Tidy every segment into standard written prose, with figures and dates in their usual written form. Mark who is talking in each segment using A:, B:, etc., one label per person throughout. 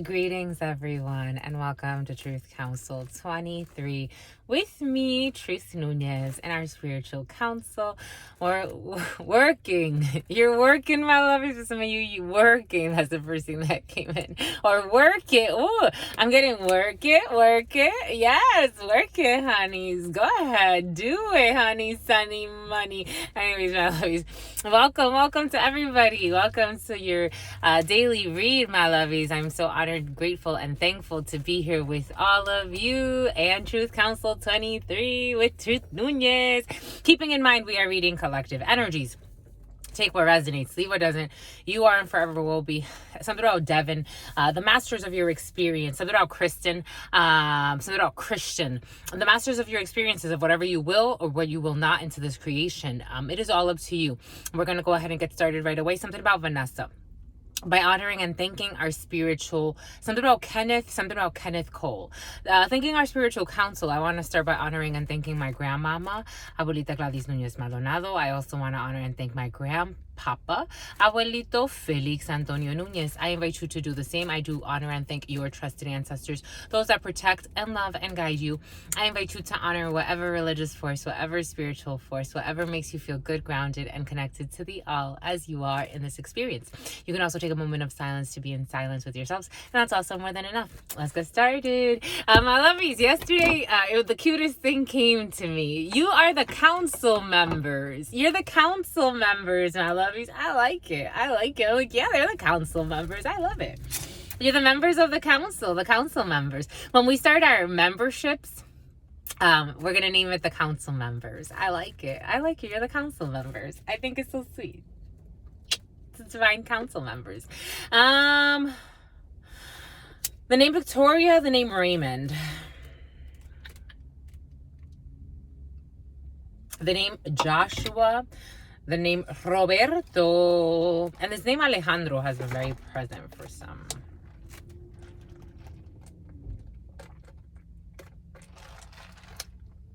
A: Greetings, everyone, and welcome to Truth Council 23 with me, Truth Nunez, and our spiritual council. We're working. You're working, my lovers. For some of you working. That's the first thing that came in. Or work it. Oh, I'm getting work it. Yes, work it, honeys. Go ahead. Do it, honey, sunny, money. Anyways, my lovies, welcome to everybody. Welcome to your daily read, my lovies. I'm so honored, grateful, and thankful to be here with all of you and Truth Council 23 with Truth Nunez. Keeping in mind, we are reading collective energies. Take what resonates, leave what doesn't. You are and forever will be. Something about Devin, the masters of your experience. Something about Kristen, something about Christian. The masters of your experiences of whatever you will or what you will not into this creation. It is all up to you. We're going to go ahead and get started right away. Something about Vanessa. By honoring and thanking our spiritual, something about Kenneth Cole. Thanking our spiritual council, I want to start by honoring and thanking my grandmama, Abuelita Gladys Núñez Maldonado. I also want to honor and thank my grandpapa, Abuelito Felix Antonio Núñez. I invite you to do the same. I do honor and thank your trusted ancestors, those that protect and love and guide you. I invite you to honor whatever religious force, whatever spiritual force, whatever makes you feel good, grounded, and connected to the all as you are in this experience. You can also take a moment of silence to be in silence with yourselves, and that's also more than enough. Let's get started. My lovies, yesterday the cutest thing came to me. You are the council members. You're the council members, my lovies. I like it. I'm like, yeah, they're the council members. I love it. You're the members of the council members. When we start our memberships, we're gonna name it the council members. I like it. You're the council members. I think it's so sweet. Divine council members. The name Victoria, the name Raymond, the name Joshua, the name Roberto, and this name Alejandro has been very present for some.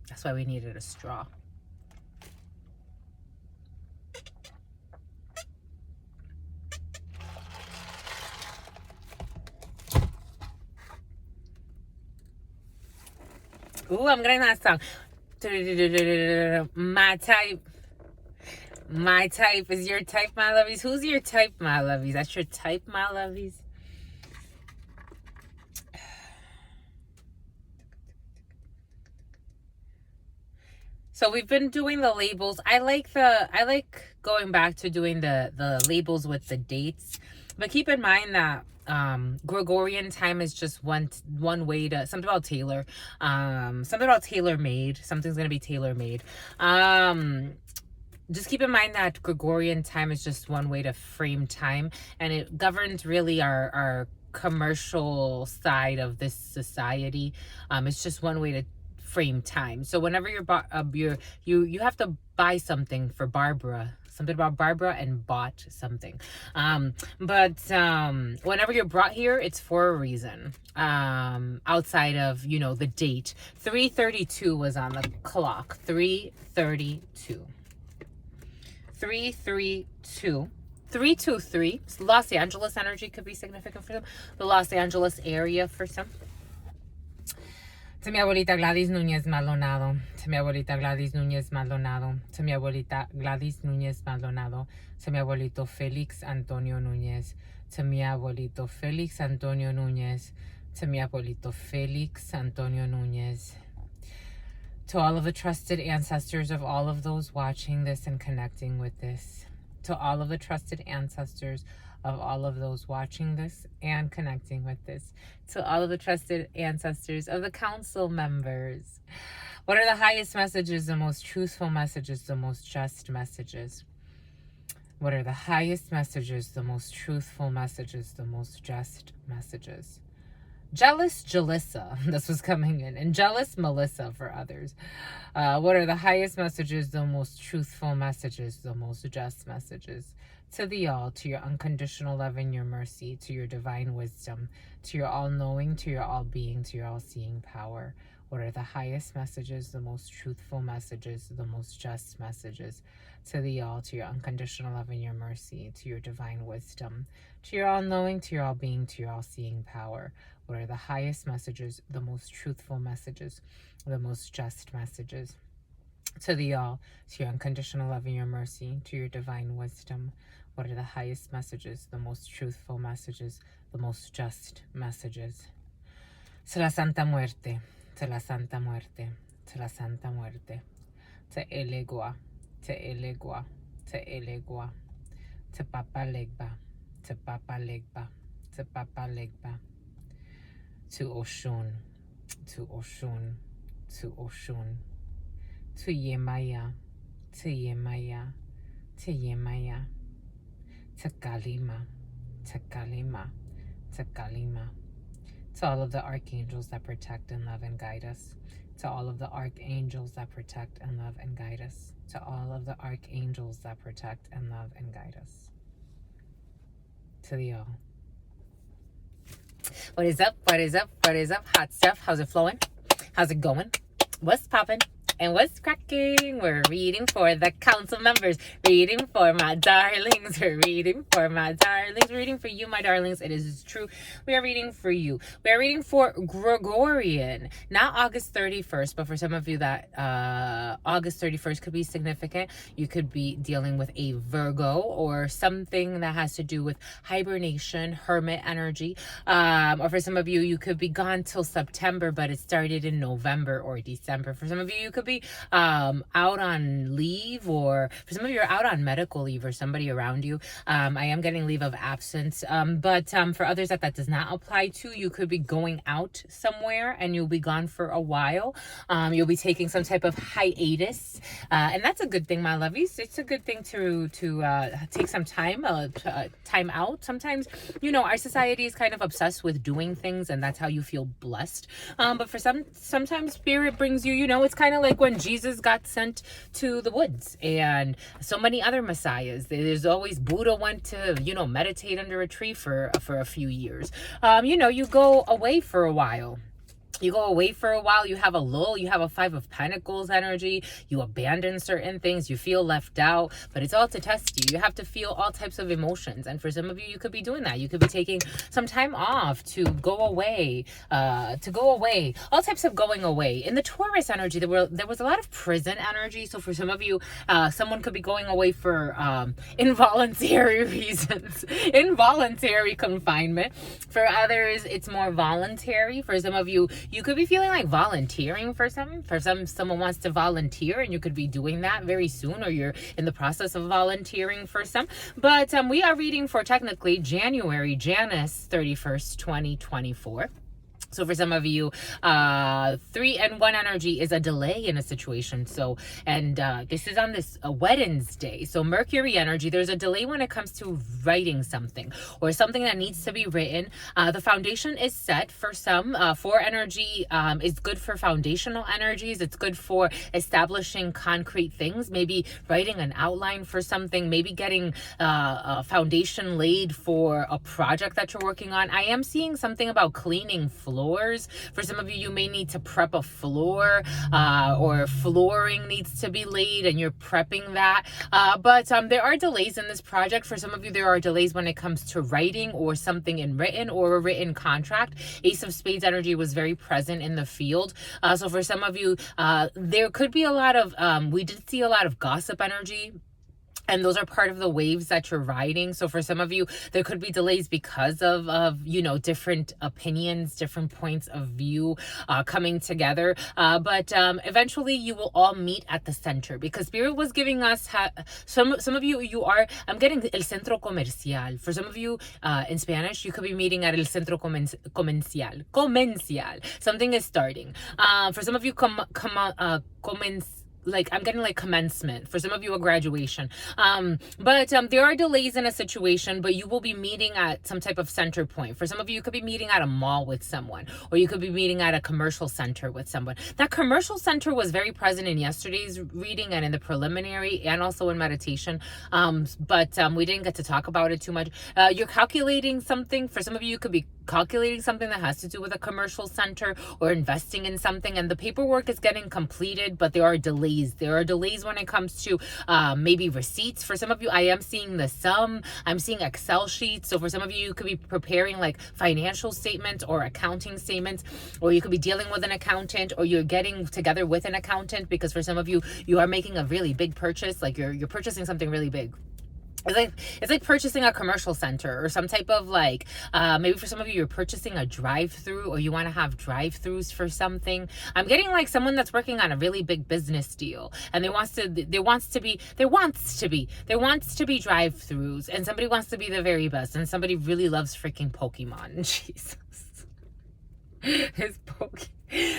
A: That's why we needed a straw. Ooh, I'm getting that song. My type is your type, my lovies. Who's your type, my lovies? That's your type, my lovies. So we've been doing the labels. I like going back to doing the labels with the dates. But keep in mind that Gregorian time is just one way to, something about tailor made. Something's gonna be tailor made. Just keep in mind that Gregorian time is just one way to frame time, and it governs really our commercial side of this society. It's just one way to frame time. So whenever you have to buy something for Barbara, something about Barbara, and bought something. But whenever you're brought here, it's for a reason. Outside of, the date. 3:32 was on the clock. 3:32. 3:32. 323. Los Angeles energy could be significant for them. The Los Angeles area for some. To mi abuelita Gladys Núñez Maldonado. To mi abuelita Gladys Núñez Maldonado. To mi abuelita Gladys Núñez Maldonado. To mi abuelito Felix Antonio Núñez. To mi abuelito Felix Antonio Núñez. To mi abuelito Felix Antonio Núñez. To all of the trusted ancestors of all of those watching this and connecting with this. To all of the trusted ancestors of all of those watching this and connecting with this. To all of the trusted ancestors of the council members. What are the highest messages, the most truthful messages, the most just messages? What are the highest messages, the most truthful messages, the most just messages? Jealous Jalissa, this was coming in, and jealous Melissa for others. What are the highest messages, the most truthful messages, the most just messages? To the all, to your unconditional love and your mercy, to your divine wisdom, to your all-knowing, to your all-being, to your all-seeing power. What are the highest messages, the most truthful messages, the most just messages? To the all, to your unconditional love and your mercy, to your divine wisdom, to your all-knowing, to your all-being, to your all-seeing power. What are the highest messages, the most truthful messages, the most just messages? To the all, to your unconditional love and your mercy, to your divine wisdom. What are the highest messages, the most truthful messages, the most just messages? To la Santa Muerte, to la Santa Muerte, to la Santa Muerte, to Elegua, to Elegua, to Elegua, to Papa Legba, to Papa Legba, to Papa Legba, to Oshun, to Oshun, to Oshun, to Yemaya, to Yemaya, to Yemaya, to Kalima, to Kalima, to Kalima. To all of the archangels that protect and love and guide us. To all of the archangels that protect and love and guide us. To all of the archangels that protect and love and guide us. To the all. What is up? What is up? What is up? Hot stuff. How's it flowing? How's it going? What's popping? And what's cracking? We're reading for the council members. Reading for my darlings. We're reading for my darlings. Reading for you, my darlings. It is true. We are reading for you. We are reading for Gregorian. Not August 31st, but for some of you that August 31st could be significant. You could be dealing with a Virgo or something that has to do with hibernation, hermit energy. Or for some of you, you could be gone till September, but it started in November or December. For some of you could be out on leave, or for some of you are out on medical leave, or somebody around you. I am getting leave of absence, but for others that does not apply to, you could be going out somewhere and you'll be gone for a while. You'll be taking some type of hiatus, and that's a good thing, my lovies. It's a good thing to take some time out. Sometimes, our society is kind of obsessed with doing things, and that's how you feel blessed. But for sometimes spirit brings you, it's kind of like when Jesus got sent to the woods, and so many other messiahs. There's always Buddha went to, meditate under a tree for a few years. You go away for a while. You go away for a while, you have a lull, you have a Five of Pentacles energy, you abandon certain things, you feel left out, but it's all to test you. You have to feel all types of emotions. And for some of you, you could be doing that. You could be taking some time off to go away, all types of going away. In the Taurus energy, there was a lot of prison energy. So for some of you, someone could be going away for involuntary reasons, involuntary confinement. For others, it's more voluntary. For some of you, you could be feeling like volunteering for something. For someone wants to volunteer, and you could be doing that very soon, or you're in the process of volunteering for some. But we are reading for technically Janus 31st, 2024. So for some of you, 3 and 1 energy is a delay in a situation. So, and this is on this Wednesday. So Mercury energy, there's a delay when it comes to writing something or something that needs to be written. The foundation is set for some. 4 energy is good for foundational energies. It's good for establishing concrete things, maybe writing an outline for something, maybe getting a foundation laid for a project that you're working on. I am seeing something about cleaning floors. For some of you, you may need to prep a floor, or flooring needs to be laid and you're prepping that. But there are delays in this project. For some of you, there are delays when it comes to writing or something in written or a written contract. Ace of Spades energy was very present in the field. So for some of you, there could be a lot of, we did see a lot of gossip energy. And those are part of the waves that you're riding. So for some of you, there could be delays because of different opinions, different points of view coming together. But eventually you will all meet at the center, because Spirit was giving us, some of you, I'm getting el centro comercial. For some of you in Spanish, you could be meeting at el centro comercial. Something is starting. For some of you, I'm getting like commencement. For some of you, a graduation. But there are delays in a situation, but you will be meeting at some type of center point. For some of you, you could be meeting at a mall with someone, or you could be meeting at a commercial center with someone. That commercial center was very present in yesterday's reading and in the preliminary, and also in meditation. But we didn't get to talk about it too much. You're calculating something. For some of you, you could be calculating something that has to do with a commercial center or investing in something, and the paperwork is getting completed, but there are delays. There are delays when it comes to maybe receipts. For some of you, I am seeing the sum. I'm seeing Excel sheets. So for some of you, you could be preparing like financial statements or accounting statements, or you could be dealing with an accountant, or you're getting together with an accountant, because for some of you, you are making a really big purchase. Like you're purchasing something really big. It's like purchasing a commercial center or some type of like, maybe for some of you, you're purchasing a drive-through, or you want to have drive-throughs for something. I'm getting like someone that's working on a really big business deal, and there wants to be drive-throughs, and somebody wants to be the very best, and somebody really loves freaking Pokemon. Jesus.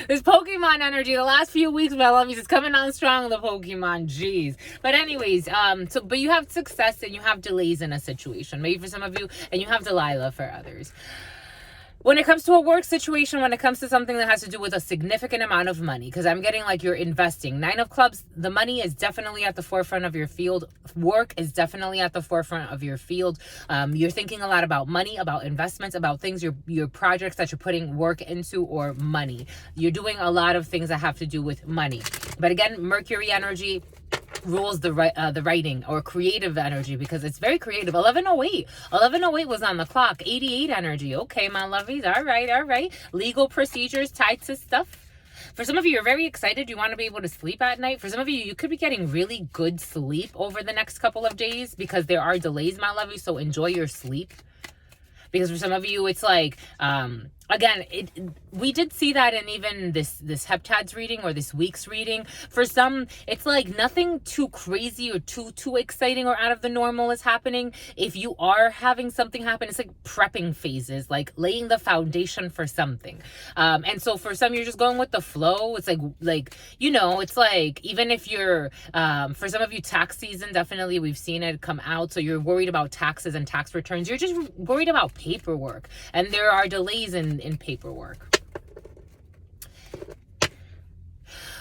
A: This Pokemon energy, the last few weeks, my lovies, is coming on strong, the Pokemon, jeez. But anyways, but you have success and you have delays in a situation, maybe for some of you, and you have Delilah for others. When it comes to a work situation, when it comes to something that has to do with a significant amount of money, because I'm getting like you're investing. 9 of Clubs, the money is definitely at the forefront of your field. Work is definitely at the forefront of your field. You're thinking a lot about money, about investments, about things, your projects that you're putting work into, or money. You're doing a lot of things that have to do with money. But again, Mercury energy rules the writing or creative energy, because it's very creative. 1108 was on the clock. 88 energy. Okay, my lovies. All right. Legal procedures tied to stuff. For some of you, you're very excited. You want to be able to sleep at night. For some of you, you could be getting really good sleep over the next couple of days, because there are delays, my lovies. So enjoy your sleep. Because for some of you, it's like, again, we did see that in even this Heptad's reading, or this week's reading. For some, it's like nothing too crazy or too exciting or out of the normal is happening. If you are having something happen, it's like prepping phases, like laying the foundation for something. And so for some, you're just going with the flow. It's like it's like, even if you're, for some of you, tax season, definitely we've seen it come out. So you're worried about taxes and tax returns. You're just worried about paperwork, and there are delays in paperwork.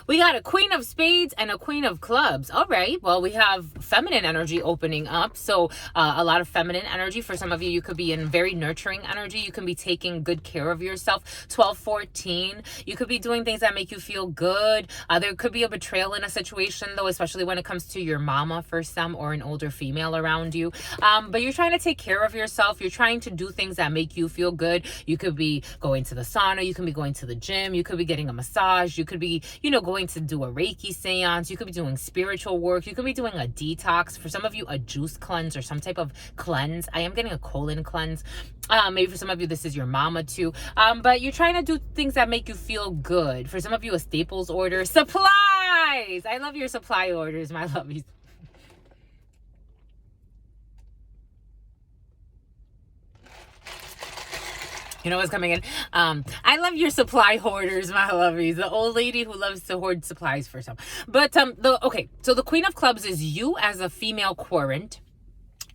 A: We got a Queen of Spades and a Queen of Clubs. All right. Well, we have feminine energy opening up. So a lot of feminine energy. For some of you, you could be in very nurturing energy. You can be taking good care of yourself. 12-14. You could be doing things that make you feel good. There could be a betrayal in a situation, though, especially when it comes to your mama for some, or an older female around you. But you're trying to take care of yourself. You're trying to do things that make you feel good. You could be going to the sauna. You could be going to the gym. You could be getting a massage. You could be, going to do a Reiki seance. You could be doing spiritual work. You could be doing a detox. For some of you, a juice cleanse or some type of cleanse. I am getting a colon cleanse. Maybe for some of you, this is your mama too. But you're trying to do things that make you feel good. For some of you, a Staples order. Supplies! I love your supply orders, my lovies. You know what's coming in? I love your supply hoarders, my lovies. The old lady who loves to hoard supplies for some. But, so the Queen of Clubs is you as a female querent.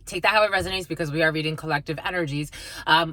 A: Take that how it resonates, because we are reading collective energies.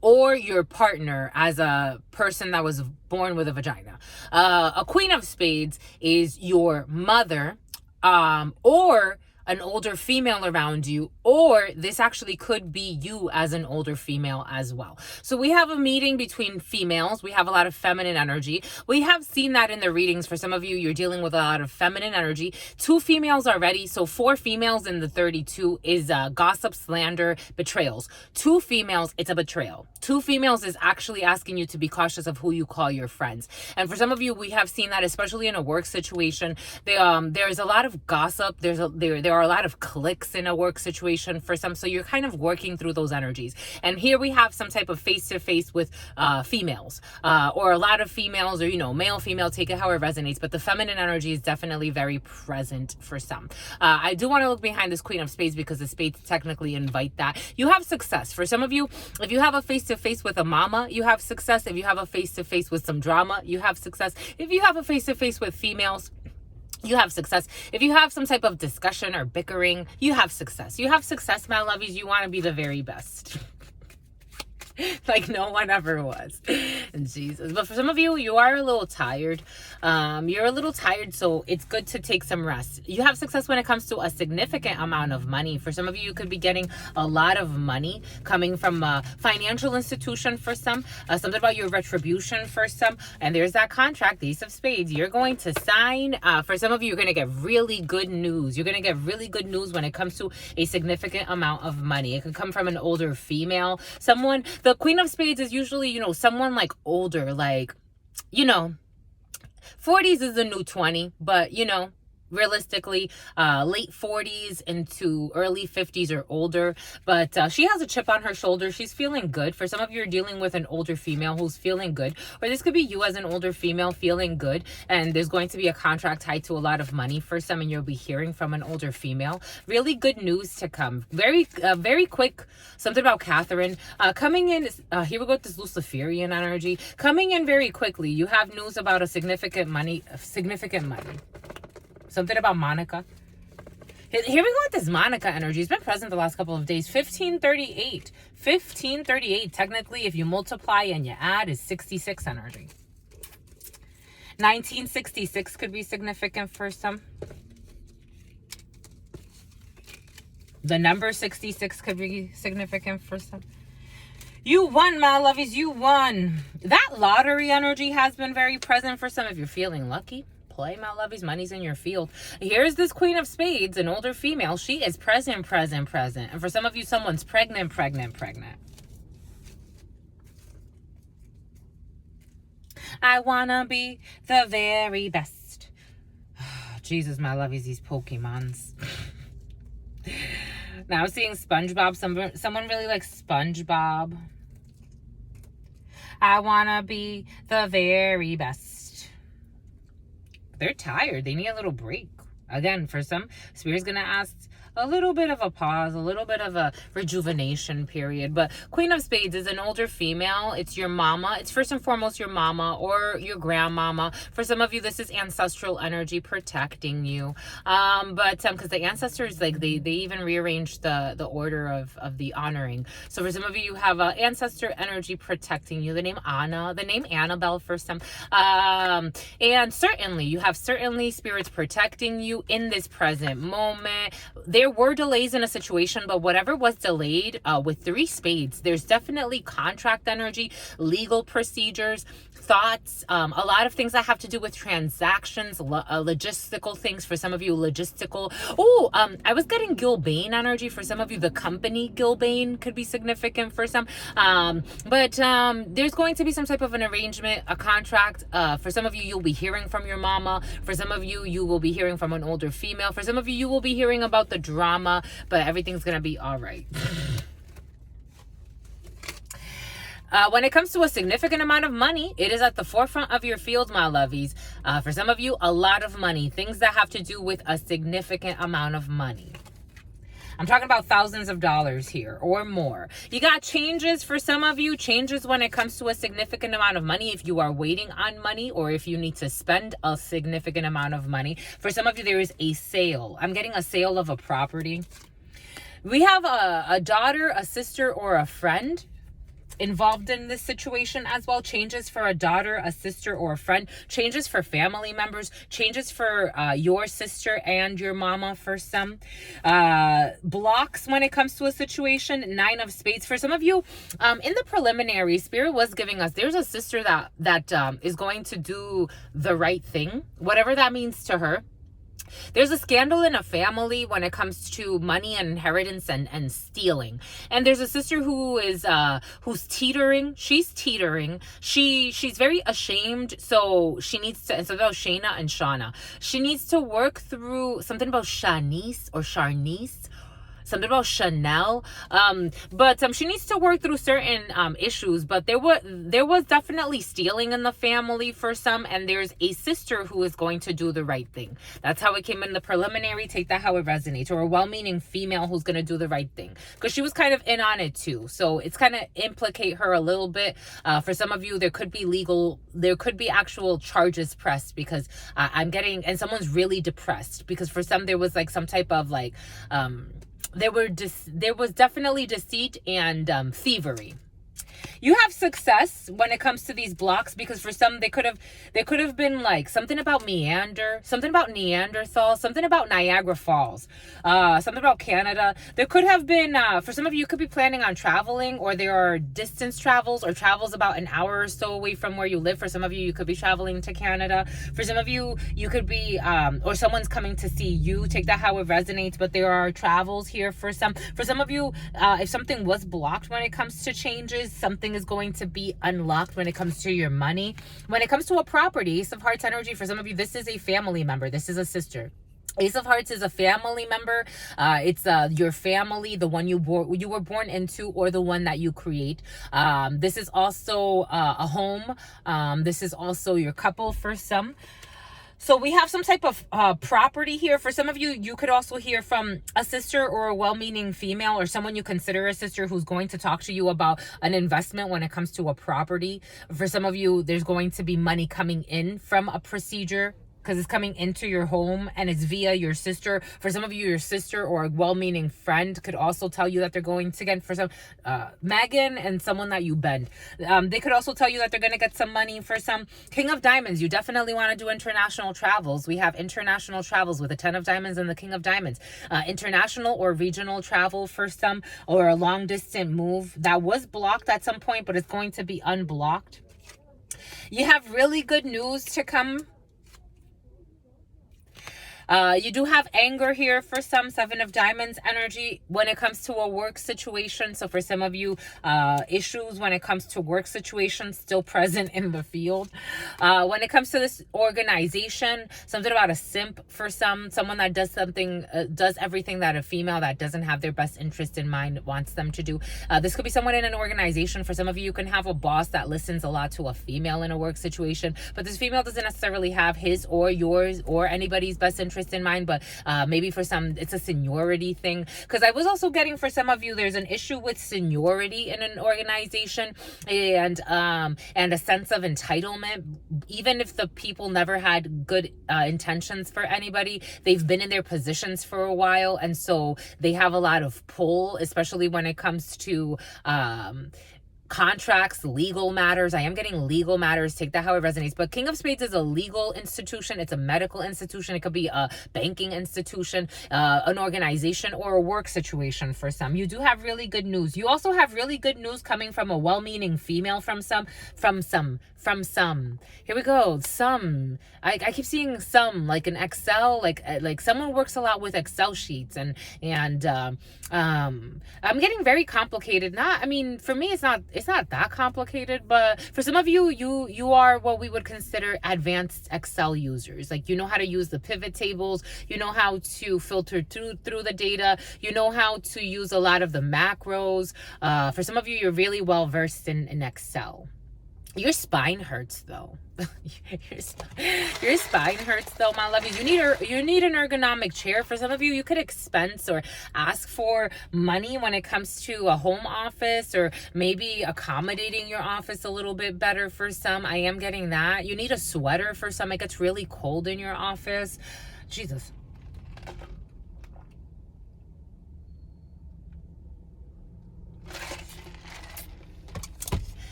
A: Or your partner as a person that was born with a vagina. A Queen of Spades is your mother, or an older female around you, or this actually could be you as an older female as well. So we have a meeting between females. We have a lot of feminine energy. We have seen that in the readings. For some of you, you're dealing with a lot of feminine energy. 2 females already. So 4 females in the 32 is gossip, slander, betrayals. 2 females, it's a betrayal. 2 females is actually asking you to be cautious of who you call your friends. And for some of you, we have seen that, especially in a work situation. There's a lot of gossip. There are a lot of cliques in a work situation for some. So you're kind of working through those energies. And here we have some type of face-to-face with females, or a lot of females, or, male, female, take it how it resonates. But the feminine energy is definitely very present for some. I do want to look behind this Queen of Spades, because the spades technically invite that. You have success. For some of you, if you have a face-to-face with a mama, you have success. If you have a face-to-face with some drama, you have success. If you have a face-to-face with females, you have success. If you have some type of discussion or bickering, you have success. You have success, my lovies. You want to be the very best. Like no one ever was. Jesus. But for some of you, you are a little tired. You're a little tired, so it's good to take some rest. You have success when it comes to a significant amount of money. For some of you, you could be getting a lot of money coming from a financial institution for some. Something about your retribution for some. And there's that contract, the Ace of Spades, you're going to sign. For some of you, you're going to get really good news. You're going to get really good news when it comes to a significant amount of money. It could come from an older female. Someone, the Queen of Spades is usually, someone like older, like, 40s is the new 20, but, realistically, late 40s into early 50s or older. But she has a chip on her shoulder. She's feeling good. For some of you, are dealing with an older female who's feeling good. Or this could be you as an older female feeling good. And there's going to be a contract tied to a lot of money for some, and you'll be hearing from an older female. Really good news to come. Very quick. Something about Catherine. Coming in, here we go with this Luciferian energy. Coming in very quickly. You have news about a significant money. Something about Monica. Here we go with this Monica energy. It's been present the last couple of days. 1538. 1538. Technically, if you multiply and you add, is 66 energy. 1966 could be significant for some. The number 66 could be significant for some. You won, my lovies. You won. That lottery energy has been very present for some. If you're feeling lucky, play, my lovies. Money's in your field. Here's this Queen of Spades, an older female. She is present. And for some of you, someone's pregnant. I wanna be the very best. Jesus, my lovies, these Pokemons. Now I'm seeing SpongeBob. Someone really likes SpongeBob. I wanna be the very best. They're tired. They need a little break. Again, for some, Spirit's going to ask a little bit of a pause, a little bit of a rejuvenation period. But Queen of Spades is an older female. It's your mama. It's first and foremost your mama or your grandmama. For some of you, this is ancestral energy protecting you. But because the ancestors, like they even rearranged the order of the honoring. So for some of you, you have ancestor energy protecting you. The name Anna, the name Annabelle for some. And certainly, you have spirits protecting you in this present moment. There were delays in a situation, but whatever was delayed with 3 spades, there's definitely contract energy, legal procedures, thoughts, a lot of things that have to do with transactions, logistical things. For some of you, logistical. I was getting Gilbane energy. For some of you, the company Gilbane could be significant for some. But there's going to be some type of an arrangement, a contract. For some of you, you'll be hearing from your mama. For some of you, you will be hearing from an older female. For some of you, you will be hearing about the drama, but everything's going to be all right. When it comes to a significant amount of money, it is at the forefront of your field, my lovies. For some of you, a lot of money. Things that have to do with a significant amount of money. I'm talking about thousands of dollars here or more. You got changes for some of you. Changes when it comes to a significant amount of money. If you are waiting on money or if you need to spend a significant amount of money. For some of you, there is a sale. I'm getting a sale of a property. We have a daughter, a sister, or a friend involved in this situation as well. Changes for a daughter, a sister, or a friend. Changes for family members. Changes for your sister and your mama for some. Blocks when it comes to a situation. 9 of Spades. For some of you, in the preliminary, Spirit was giving us, there's a sister that is going to do the right thing, whatever that means to her. There's a scandal in a family when it comes to money and inheritance and stealing. And there's a sister who is who's teetering. She's teetering. She's very ashamed. So she needs to, and so about Shayna and Shauna. She needs to work through something about Shanice or Charnice. Something about Chanel, but she needs to work through certain issues. But there was definitely stealing in the family for some, and there's a sister who is going to do the right thing. That's how it came in the preliminary. Take that how it resonates, or a well-meaning female who's going to do the right thing, because she was kind of in on it too. So it's kind of implicate her a little bit. For some of you, there could be actual charges pressed, because I'm getting, and someone's really depressed, because for some there was like some type of like there was definitely deceit and thievery. You have success when it comes to these blocks, because for some they could have been like something about something about Neanderthal, something about Niagara Falls, something about Canada. There could have been for some of you could be planning on traveling, or there are distance travels or travels about an hour or so away from where you live. For some of you, you could be traveling to Canada. For some of you, you could be or someone's coming to see you. Take that how it resonates, but there are travels here for some. For some of you, if something was blocked when it comes to changes, something is going to be unlocked when it comes to your money. When it comes to a property, Ace of Hearts energy, for some of you, this is a family member. This is a sister. Ace of Hearts is a family member. It's your family, the one you were born into, or the one that you create. This is also a home. This is also your couple for some. So we have some type of property here. For some of you, you could also hear from a sister or a well-meaning female, or someone you consider a sister, who's going to talk to you about an investment when it comes to a property. For some of you, there's going to be money coming in from a procedure, because it's coming into your home and it's via your sister. For some of you, your sister or a well-meaning friend could also tell you that they're going to get, for some, Megan and someone that you bend. They could also tell you that they're going to get some money. For some, King of Diamonds, you definitely want to do international travels. We have international travels with the 10 of Diamonds and the King of Diamonds. International or regional travel for some, or a long distance move that was blocked at some point, but it's going to be unblocked. You have really good news to come. You do have anger here for some, 7 of Diamonds energy when it comes to a work situation. So for some of you, issues when it comes to work situations still present in the field. When it comes to this organization, something about a simp for some, someone that does something, does everything that a female that doesn't have their best interest in mind wants them to do. This could be someone in an organization. For some of you, you can have a boss that listens a lot to a female in a work situation, but this female doesn't necessarily have his or yours or anybody's best interest in mind, but maybe for some it's a seniority thing, because I was also getting, for some of you, there's an issue with seniority in an organization, and a sense of entitlement. Even if the people never had good intentions for anybody, they've been in their positions for a while, and so they have a lot of pull, especially when it comes to contracts, legal matters. I am getting legal matters. Take that how it resonates. But King of Spades is a legal institution. It's a medical institution. It could be a banking institution, an organization, or a work situation for some. You do have really good news. You also have really good news coming from a well-meaning female from some. Here we go. Some. I keep seeing some, like an Excel, like someone works a lot with Excel sheets, and I'm getting very complicated. Not, I mean, for me, it's not that complicated, but for some of you, you are what we would consider advanced Excel users. Like, you know how to use the pivot tables, you know how to filter through the data, you know how to use a lot of the macros. For some of you, you're really well versed in Excel. Your spine hurts though. Your spine hurts though, my lovies. You need an ergonomic chair. For some of you, you could expense or ask for money when it comes to a home office, or maybe accommodating your office a little bit better. For some, I am getting that. You need a sweater. For some, it gets really cold in your office. Jesus.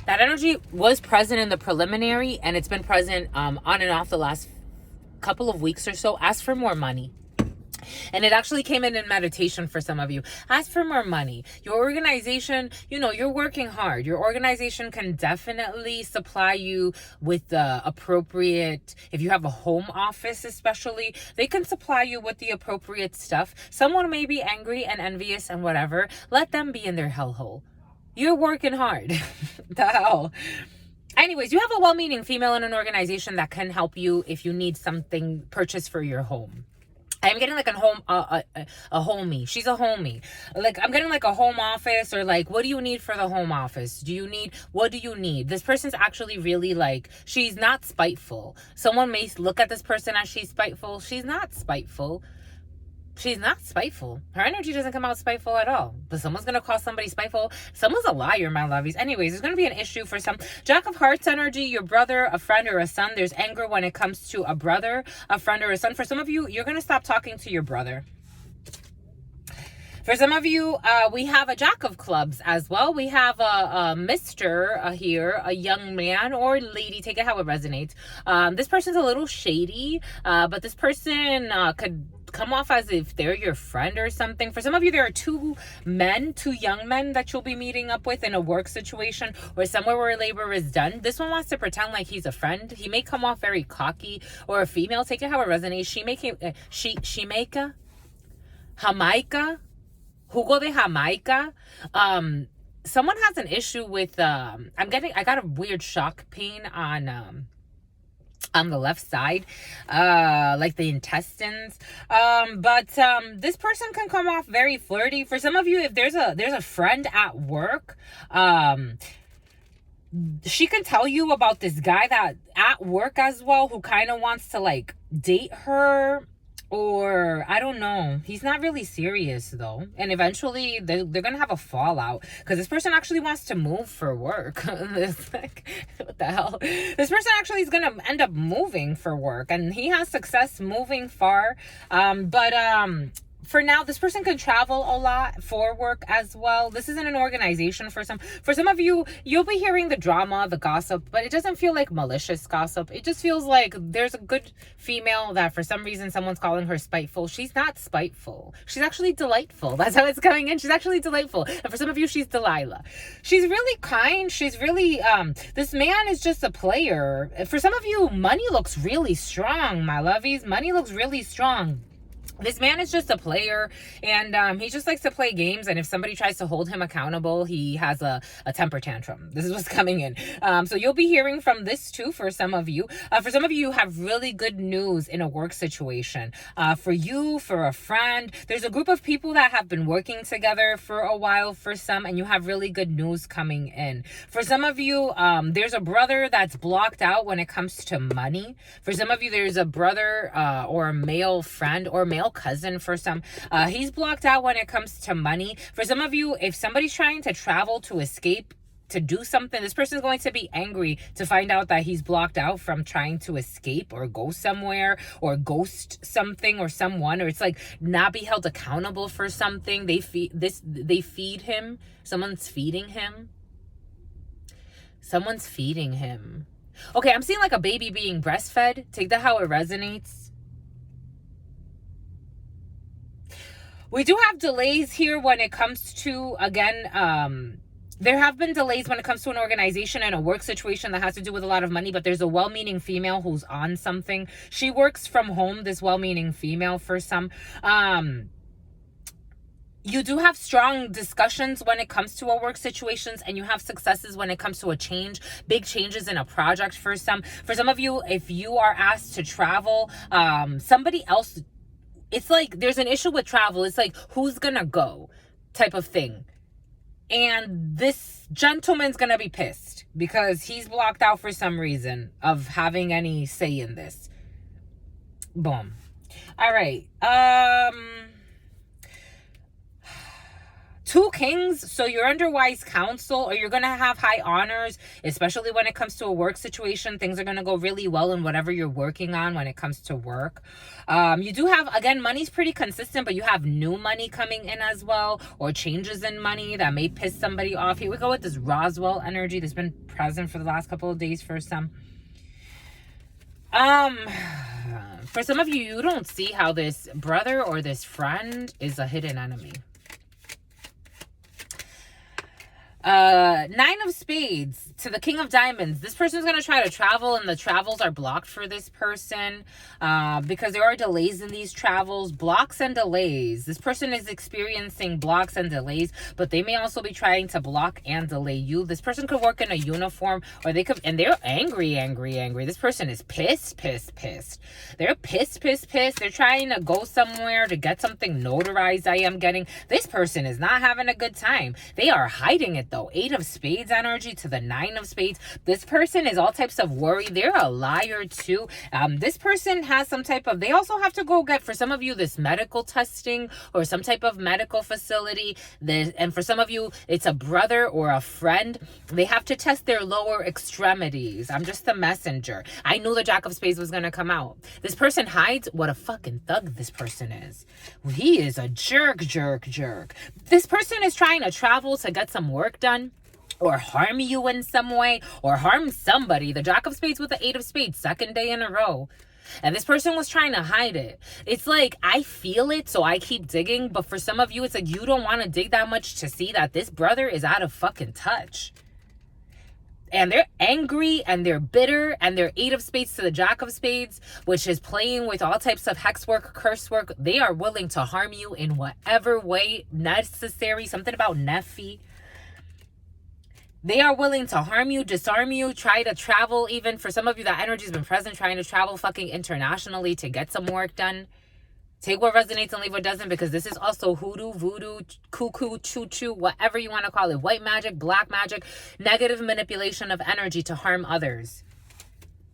A: That energy was present in the preliminary, and it's been present on and off the last couple of weeks or so. Ask for more money. And it actually came in meditation for some of you. Ask for more money. Your organization, you're working hard. Your organization can definitely supply you with the appropriate, if you have a home office especially, they can supply you with the appropriate stuff. Someone may be angry and envious and whatever. Let them be in their hellhole. You're working hard. The hell. Anyways, you have a well-meaning female in an organization that can help you if you need something purchased for your home. I'm getting like a homie. She's a homie. Like, I'm getting like a home office, or like, what do you need for the home office? What do you need? This person's actually really like, she's not spiteful. Someone may look at this person as she's spiteful. She's not spiteful. She's not spiteful. Her energy doesn't come out spiteful at all. But someone's going to call somebody spiteful. Someone's a liar, my lovies. Anyways, there's going to be an issue for some. Jack of Hearts energy, your brother, a friend, or a son. There's anger when it comes to a brother, a friend, or a son. For some of you, you're going to stop talking to your brother. For some of you, we have a Jack of Clubs as well. We have a Mr. Here, a young man or lady, take it how it resonates. This person's a little shady, but this person could come off as if they're your friend or something. For some of you, there are two young men that you'll be meeting up with in a work situation or somewhere where labor is done. This one wants to pretend like he's a friend. He may come off very cocky, or a female, take it how it resonates. She make Jamaica, jugo de Jamaica. Someone has an issue with I got a weird shock pain on the left side, like the intestines. But this person can come off very flirty. For some of you, if there's a friend at work, she can tell you about this guy that at work as well, who kind of wants to like date her. Or, I don't know. He's not really serious, though. And eventually, they're going to have a fallout. Because this person actually wants to move for work. What the hell? This person actually is going to end up moving for work. And he has success moving far. For now, this person can travel a lot for work as well. This isn't an organization for some. For some of you, you'll be hearing the drama, the gossip, but it doesn't feel like malicious gossip. It just feels like there's a good female that for some reason someone's calling her spiteful. She's not spiteful. She's actually delightful. That's how it's coming in. She's actually delightful. And for some of you, she's Delilah. She's really kind. She's really, this man is just a player. For some of you, money looks really strong, my lovies. Money looks really strong. This man is just a player, and he just likes to play games, and if somebody tries to hold him accountable, he has a temper tantrum. This is what's coming in. So you'll be hearing from this too for some of you. For some of you have really good news in a work situation. For you, for a friend, there's a group of people that have been working together for a while for some, and you have really good news coming in. For some of you, there's a brother that's blocked out when it comes to money. For some of you, there's a brother or a male friend or male cousin for some. He's blocked out when it comes to money. For some of you, if somebody's trying to travel to escape, to do something, this person is going to be angry to find out that he's blocked out from trying to escape or go somewhere or ghost something or someone, or it's like not be held accountable for something. They feed him. Someone's feeding him. Someone's feeding him. Okay, I'm seeing like a baby being breastfed. Take that how it resonates. We do have delays here when it comes to, again, there have been delays when it comes to an organization and a work situation that has to do with a lot of money, but there's a well-meaning female who's on something. She works from home, this well-meaning female for some. You do have strong discussions when it comes to a work situations, and you have successes when it comes to a change, big changes in a project for some. For some of you, if you are asked to travel, somebody else, it's like there's an issue with travel. It's like, who's gonna go type of thing. And this gentleman's gonna be pissed because he's blocked out for some reason of having any say in this. Boom. All right. Two kings, so you're under wise counsel, or you're going to have high honors, especially when it comes to a work situation. Things are going to go really well in whatever you're working on when it comes to work. You do have, again, money's pretty consistent, but you have new money coming in as well, or changes in money that may piss somebody off. Here we go with this Roswell energy that's been present for the last couple of days for some. For some of you, you don't see how this brother or this friend is a hidden enemy. Nine of Spades to the King of Diamonds. This person's going to try to travel, and the travels are blocked for this person because there are delays in these travels. Blocks and delays. This person is experiencing blocks and delays, but they may also be trying to block and delay you. This person could work in a uniform, or they could, and they're angry. This person is pissed. They're pissed. They're trying to go somewhere to get something notarized. I am getting. This person is not having a good time. They are hiding it though. though. 8 of Spades energy to the 9 of Spades. This person is all types of worry. They're a liar too. This person has some type of, they also have to go get, for some of you, this medical testing or some type of medical facility. And for some of you, it's a brother or a friend. They have to test their lower extremities. I'm just the messenger. I knew the Jack of Spades was going to come out. This person hides. What a fucking thug this person is. He is a jerk. This person is trying to travel to get some work done, or harm you in some way, or harm somebody. The Jack of Spades with the 8 of Spades, second day in a row. And this person was trying to hide it. It's like, I feel it, so I keep digging. But for some of you, it's like you don't want to dig that much to see that this brother is out of fucking touch. And they're angry and they're bitter, and they're 8 of Spades to the Jack of Spades, which is playing with all types of hex work, curse work. They are willing to harm you in whatever way necessary. Something about Nephi. They are willing to harm you, disarm you, try to travel. Even for some of you, that energy has been present, trying to travel fucking internationally to get some work done. Take what resonates and leave what doesn't, because this is also hoodoo, voodoo, cuckoo, choo-choo, whatever you want to call it. White magic, black magic, negative manipulation of energy to harm others.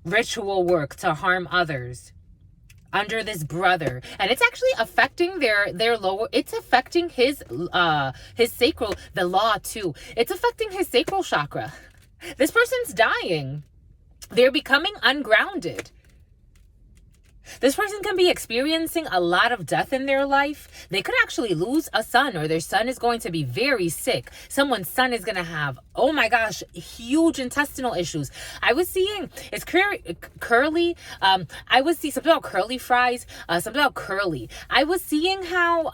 A: Ritual work to harm others. Under this brother. And it's actually affecting their lower, it's affecting his sacral, the law too. It's affecting his sacral chakra. This person's dying. They're becoming ungrounded. This person can be experiencing a lot of death in their life. They could actually lose a son, or their son is going to be very sick. Someone's son is going to have, oh my gosh, huge intestinal issues. I was seeing, it's curly. I was seeing something about curly fries, something about curly. I was seeing how,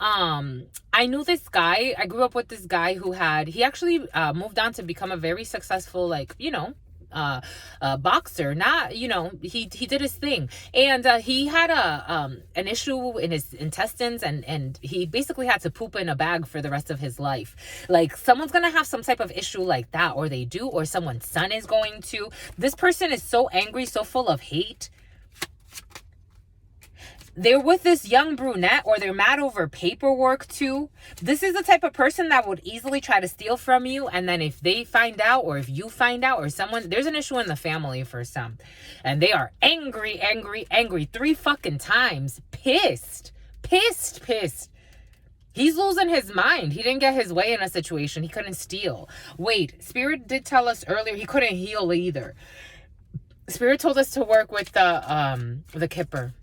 A: I knew this guy. I grew up with this guy who he actually moved on to become a very successful, like, boxer. Not, he did his thing, and he had an issue in his intestines, and he basically had to poop in a bag for the rest of his life. Like, someone's gonna have some type of issue like that, or they do, or someone's son is going to. This person is so angry, so full of hate. They're with this young brunette, or they're mad over paperwork too. This is the type of person that would easily try to steal from you. And then if they find out, or if you find out, or someone, there's an issue in the family for some. And they are angry, 3 fucking times. Pissed. He's losing his mind. He didn't get his way in a situation. He couldn't steal. Wait, Spirit did tell us earlier he couldn't heal either. Spirit told us to work with the Kipper.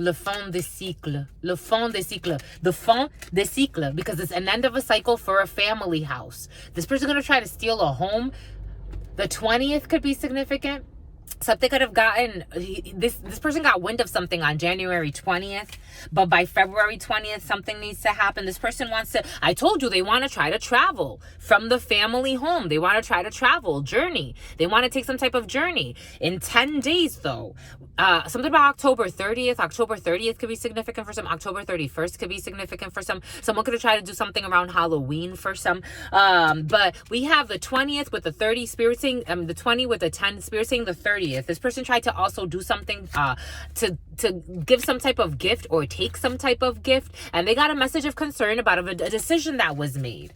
A: Le fond de cycle, because it's an end of a cycle for a family house. This person's going to try to steal a home. The 20th could be significant. Something could have gotten, this person got wind of something on January 20th, but by February 20th, something needs to happen. This person wants to, I told you, they want to try to travel from the family home. They want to try to travel, journey. They want to take some type of journey in 10 days though. Something about October 30th. October 30th could be significant for some. October 31st could be significant for some. Someone could have tried to do something around Halloween for some. But we have the 20th with the 30 spirit saying, the 20 with the 10 spirit saying the 30th. This person tried to also do something to give some type of gift or take some type of gift, and they got a message of concern about a decision that was made.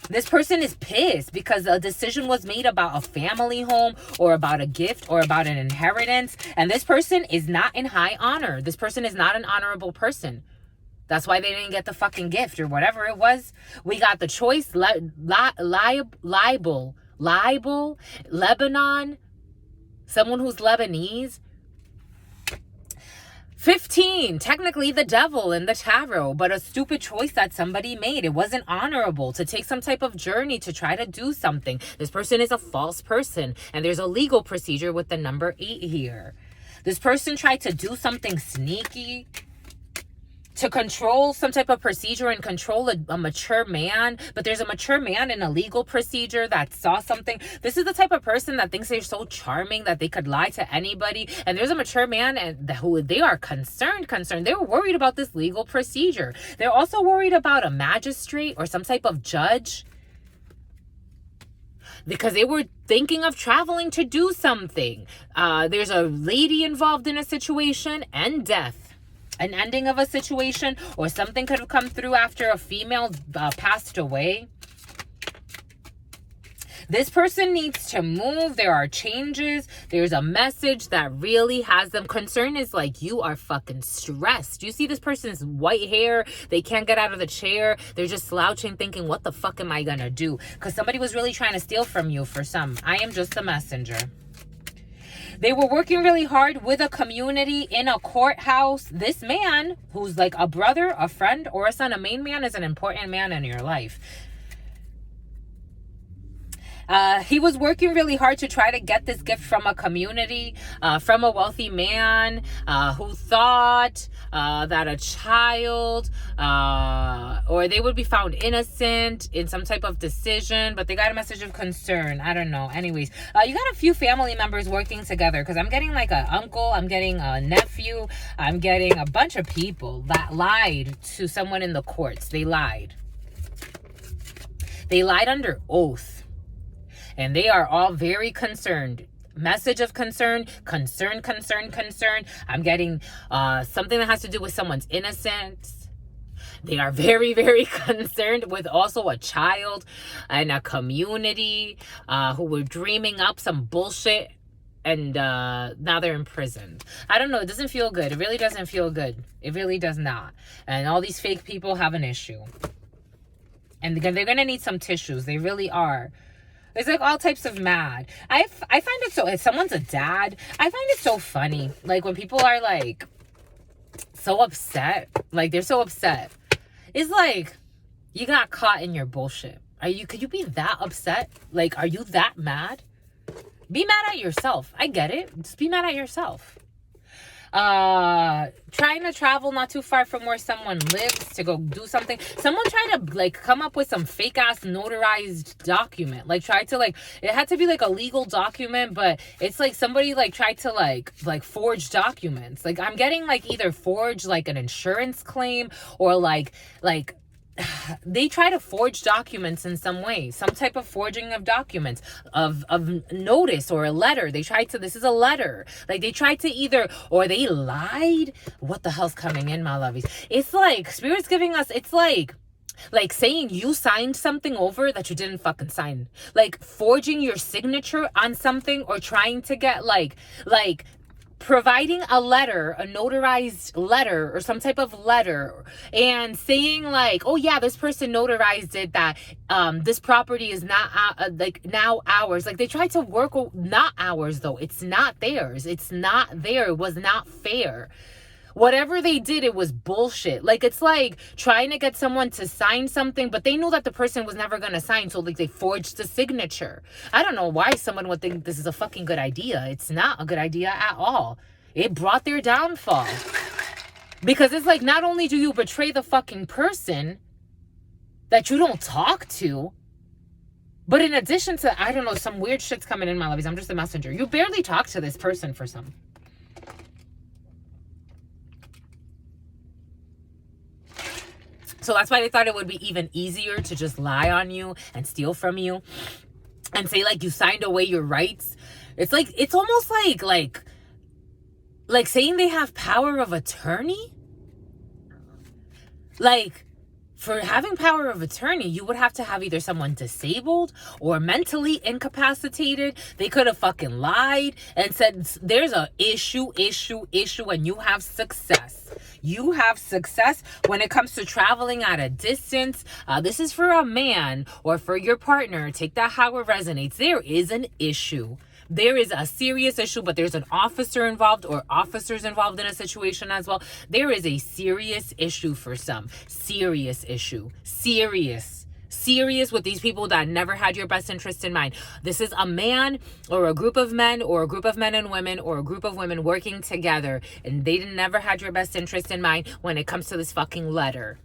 A: This person is pissed because a decision was made about a family home, or about a gift, or about an inheritance, and this person is not in high honor. This person is not an honorable person. That's why they didn't get the fucking gift or whatever it was. We got the choice, libel, Lebanon, someone who's Lebanese. 15, technically the devil in the tarot, but a stupid choice that somebody made. It wasn't honorable to take some type of journey to try to do something. This person is a false person, and there's a legal procedure with the number 8 here. This person tried to do something sneaky to control some type of procedure and control a mature man, but there's a mature man in a legal procedure that saw something. This is the type of person that thinks they're so charming that they could lie to anybody, and there's a mature man who they are concerned. They're worried about this legal procedure. They're also worried about a magistrate or some type of judge, because they were thinking of traveling to do something. There's a lady involved in a situation, and death. An ending of a situation, or something could have come through after a female passed away. This person needs to move. There are changes. There's a message that really has them. Concern is like, you are fucking stressed. You see this person's white hair. They can't get out of the chair. They're just slouching thinking, what the fuck am I gonna do? Because somebody was really trying to steal from you for some. I am just a messenger. They were working really hard with a community in a courthouse. This man, who's like a brother, a friend, or a son, a main man, is an important man in your life. He was working really hard to try to get this gift from a community, from a wealthy man who thought that a child or they would be found innocent in some type of decision, but they got a message of concern. I don't know. Anyways, you got a few family members working together, because I'm getting like an uncle, I'm getting a nephew, I'm getting a bunch of people that lied to someone in the courts. They lied. They lied under oath. And they are all very concerned. Message of concern. I'm getting something that has to do with someone's innocence. They are very, very concerned with also a child and a community who were dreaming up some bullshit. And now they're imprisoned. I don't know. It doesn't feel good. It really doesn't feel good. It really does not. And all these fake people have an issue. And they're going to need some tissues. They really are. There's like all types of mad. I find it so, if someone's a dad, I find it so funny. Like when people are like so upset, like they're so upset. It's like, you got caught in your bullshit. Could you be that upset? Like, are you that mad? Be mad at yourself. I get it. Just be mad at yourself. Trying to travel not too far from where someone lives to go do something. Someone tried to like come up with some fake ass notarized document. Like tried to like, it had to be like a legal document, but it's like somebody like tried to like forge documents. Like I'm getting like either forge like an insurance claim or like they try to forge documents in some way, some type of forging of documents of notice or a letter. They tried to, this is a letter. Like they tried to either, or they lied. What the hell's coming in, my lovies? It's like Spirit's giving us, it's like saying you signed something over that you didn't fucking sign. Like forging your signature on something, or trying to get like providing a letter, a notarized letter or some type of letter, and saying like, oh yeah, this person notarized it, that this property is not like now ours. Like they tried to work, not ours though. It's not theirs. It's not there. It was not fair. Whatever they did, it was bullshit. Like, it's like trying to get someone to sign something, but they knew that the person was never going to sign. So, like, they forged the signature. I don't know why someone would think this is a fucking good idea. It's not a good idea at all. It brought their downfall. Because it's like, not only do you betray the fucking person that you don't talk to, but in addition to, I don't know, some weird shit's coming in, my lovies. I'm just a messenger. You barely talk to this person for some. So that's why they thought it would be even easier to just lie on you and steal from you and say like you signed away your rights. It's like, it's almost like saying they have power of attorney. Like, for having power of attorney, you would have to have either someone disabled or mentally incapacitated. They could have fucking lied and said there's a issue, and you have success. You have success when it comes to traveling at a distance. This is for a man or for your partner. Take that how it resonates. There is an issue. There is a serious issue, but there's an officer involved or officers involved in a situation as well. There is a serious issue for some. Serious issue. Serious with these people that never had your best interest in mind. This is a man or a group of men or a group of men and women or a group of women working together, and they never had your best interest in mind when it comes to this fucking letter.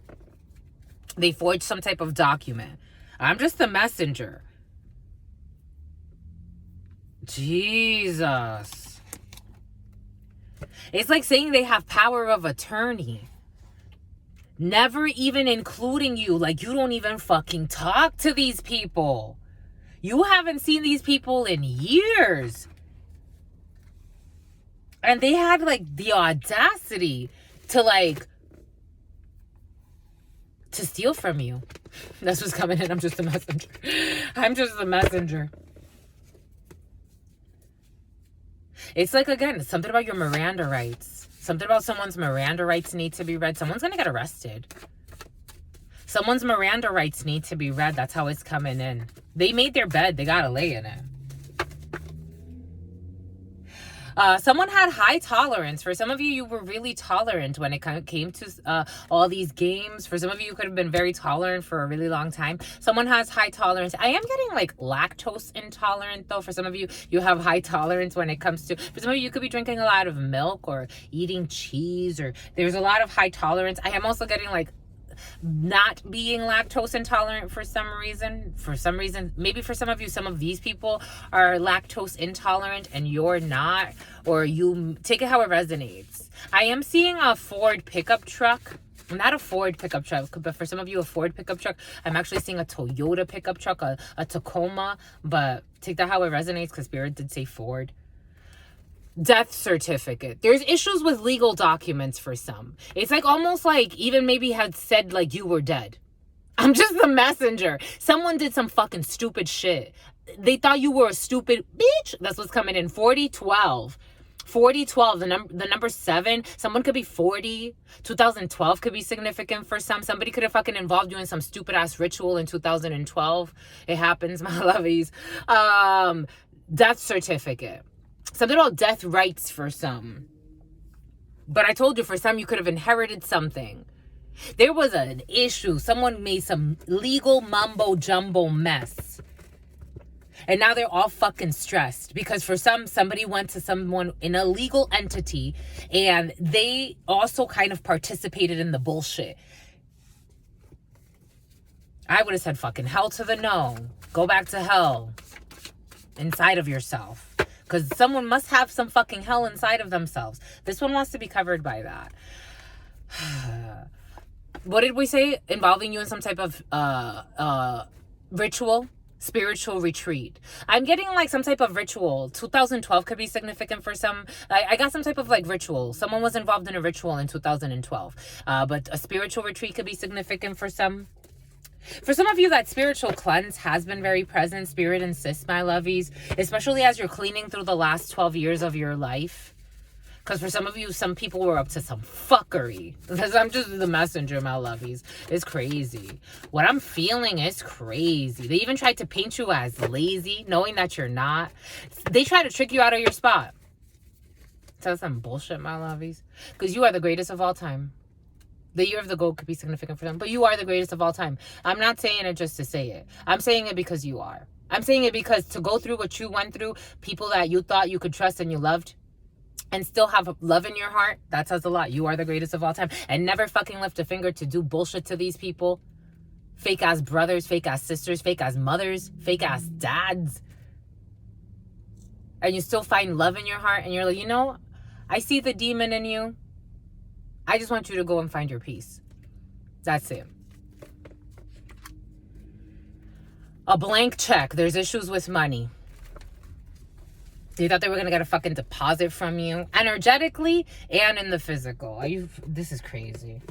A: They forged some type of document. I'm just the messenger. Jesus. It's like saying they have power of attorney. Never even including you. Like, you don't even fucking talk to these people. You haven't seen these people in years. And they had, like, the audacity to, like, to steal from you. That's what's coming in. I'm just a messenger. I'm just a messenger. It's like, again, something about your Miranda rights. Something about someone's Miranda rights need to be read. Someone's going to get arrested. Someone's Miranda rights need to be read. That's how it's coming in. They made their bed. They got to lay in it. Someone had high tolerance. For some of you, you were really tolerant when it came to all these games. For some of you, you could have been very tolerant for a really long time. Someone has high tolerance. I am getting like lactose intolerant though. For some of you, you have high tolerance when it comes to, for some of you, you could be drinking a lot of milk or eating cheese, or there's a lot of high tolerance. I am also getting like not being lactose intolerant for some reason. Maybe for some of you, some of these people are lactose intolerant and you're not, or you take it how it resonates. I am seeing a Ford pickup truck. Not a Ford pickup truck, but for some of you, a Ford pickup truck. I'm actually seeing a Toyota pickup truck, a Tacoma, but take that how it resonates, because Spirit did say Ford. Death certificate. There's issues with legal documents for some. It's like almost like even maybe had said like you were dead. I'm just the messenger. Someone did some fucking stupid shit. They thought you were a stupid bitch. That's what's coming in. 4012. 4012, the number 7. Someone could be 40. 2012 could be significant for some. Somebody could have fucking involved you in some stupid ass ritual in 2012. It happens, my lovies. Death certificate. Something about death rights for some. But I told you, for some, you could have inherited something. There was an issue. Someone made some legal mumbo jumbo mess. And now they're all fucking stressed. Because for some, somebody went to someone in a legal entity and they also kind of participated in the bullshit. I would have said fucking hell to the no. Go back to hell inside of yourself. Because someone must have some fucking hell inside of themselves. This one wants to be covered by that. What did we say? Involving you in some type of ritual? Spiritual retreat. I'm getting like some type of ritual. 2012 could be significant for some. I got some type of like ritual. Someone was involved in a ritual in 2012. But a spiritual retreat could be significant for some. For some of you, that spiritual cleanse has been very present. Spirit insists, my lovies, especially as you're cleaning through the last 12 years of your life. Because for some of you, some people were up to some fuckery. Because I'm just the messenger, my lovies. It's crazy. What I'm feeling is crazy. They even tried to paint you as lazy, knowing that you're not. They try to trick you out of your spot. Tell some bullshit, my lovies. Because you are the greatest of all time. The year of the goat could be significant for them, but you are the greatest of all time. I'm not saying it just to say it. I'm saying it because you are. I'm saying it because to go through what you went through, people that you thought you could trust and you loved, and still have love in your heart, that says a lot. You are the greatest of all time. And never fucking lift a finger to do bullshit to these people. Fake ass brothers, fake ass sisters, fake ass mothers, fake ass dads. And you still find love in your heart, and you're like, you know, I see the demon in you. I just want you to go and find your peace. That's it. A blank check. There's issues with money. They thought they were going to get a fucking deposit from you. Energetically and in the physical. This is crazy.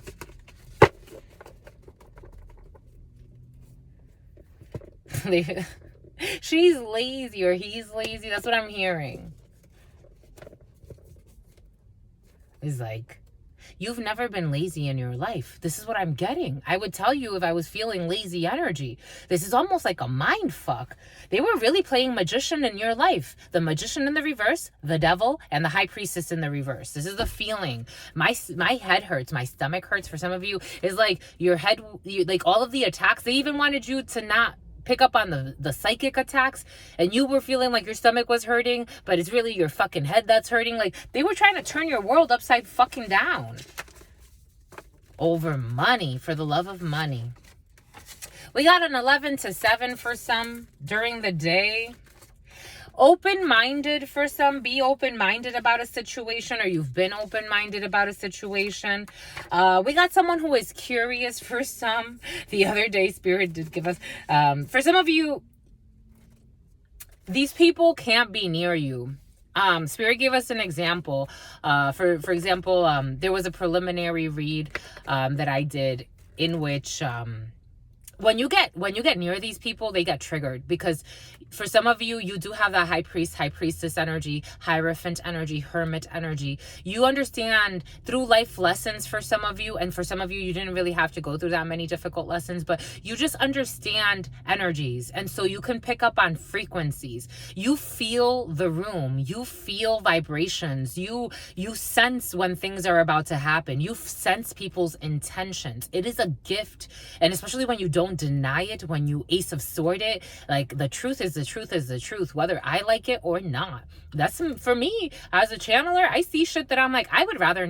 A: She's lazy or he's lazy. That's what I'm hearing. It's like, you've never been lazy in your life. This is what I'm getting. I would tell you if I was feeling lazy energy. This is almost like a mind fuck. They were really playing magician in your life. The magician in the reverse, the devil, and the high priestess in the reverse. This is the feeling. My head hurts. My stomach hurts. For some of you, is like your head, like all of the attacks. They even wanted you to not pick up on the psychic attacks, and you were feeling like your stomach was hurting, but it's really your fucking head that's hurting. Like, they were trying to turn your world upside fucking down over money, for the love of money. We got an 11 to 7 for some during the day. Open-minded for some. Be open-minded about a situation, or you've been open-minded about a situation. We got someone who is curious for some. The other day, Spirit did give us, for some of you, these people can't be near you. Spirit gave us an example. For example, there was a preliminary read that I did in which when you get near these people, they get triggered, because for some of you, you do have that high priest, high priestess energy, hierophant energy, hermit energy. You understand through life lessons for some of you, and for some of you, you didn't really have to go through that many difficult lessons, but you just understand energies, and so you can pick up on frequencies. You feel the room, you feel vibrations, you sense when things are about to happen, you sense people's intentions. It is a gift, and especially when you don't deny it, when you Ace of Sword it, like the truth is the truth is the truth, whether I like it or not. That's, for me as a channeler, I see shit that I'm like, I would rather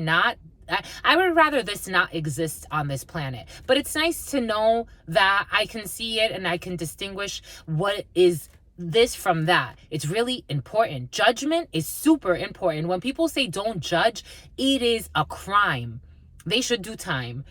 A: this not exist on this planet. But it's nice to know that I can see it and I can distinguish what is this from that. It's really important. Judgment is super important. When people say don't judge, it is a crime. They should do time.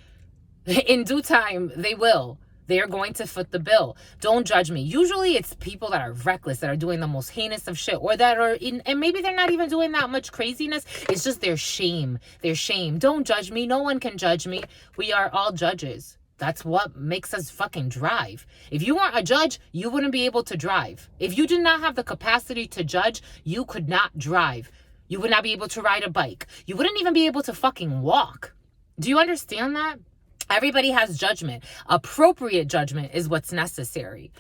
A: In due time, they will. They are going to foot the bill. Don't judge me. Usually it's people that are reckless, that are doing the most heinous of shit, or that are in, and maybe they're not even doing that much craziness. It's just their shame. Their shame. Don't judge me. No one can judge me. We are all judges. That's what makes us fucking drive. If you weren't a judge, you wouldn't be able to drive. If you did not have the capacity to judge, you could not drive. You would not be able to ride a bike. You wouldn't even be able to fucking walk. Do you understand that? Everybody has judgment. Appropriate judgment is what's necessary.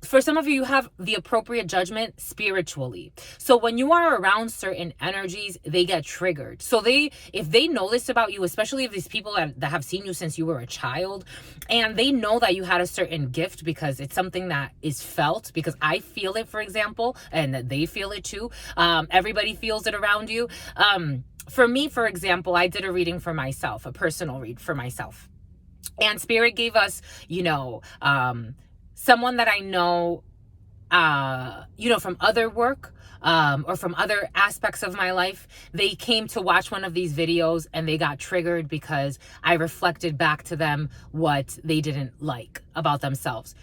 A: For some of you, you have the appropriate judgment spiritually. So when you are around certain energies, they get triggered. So if they know this about you, especially if these people that have seen you since you were a child, and they know that you had a certain gift because it's something that is felt, because I feel it, for example, and that they feel it too. Everybody feels it around you. For me, for example, I did a reading for myself, a personal read for myself. And Spirit gave us, someone that I know, from other work, or from other aspects of my life. They came to watch one of these videos and they got triggered because I reflected back to them what they didn't like about themselves.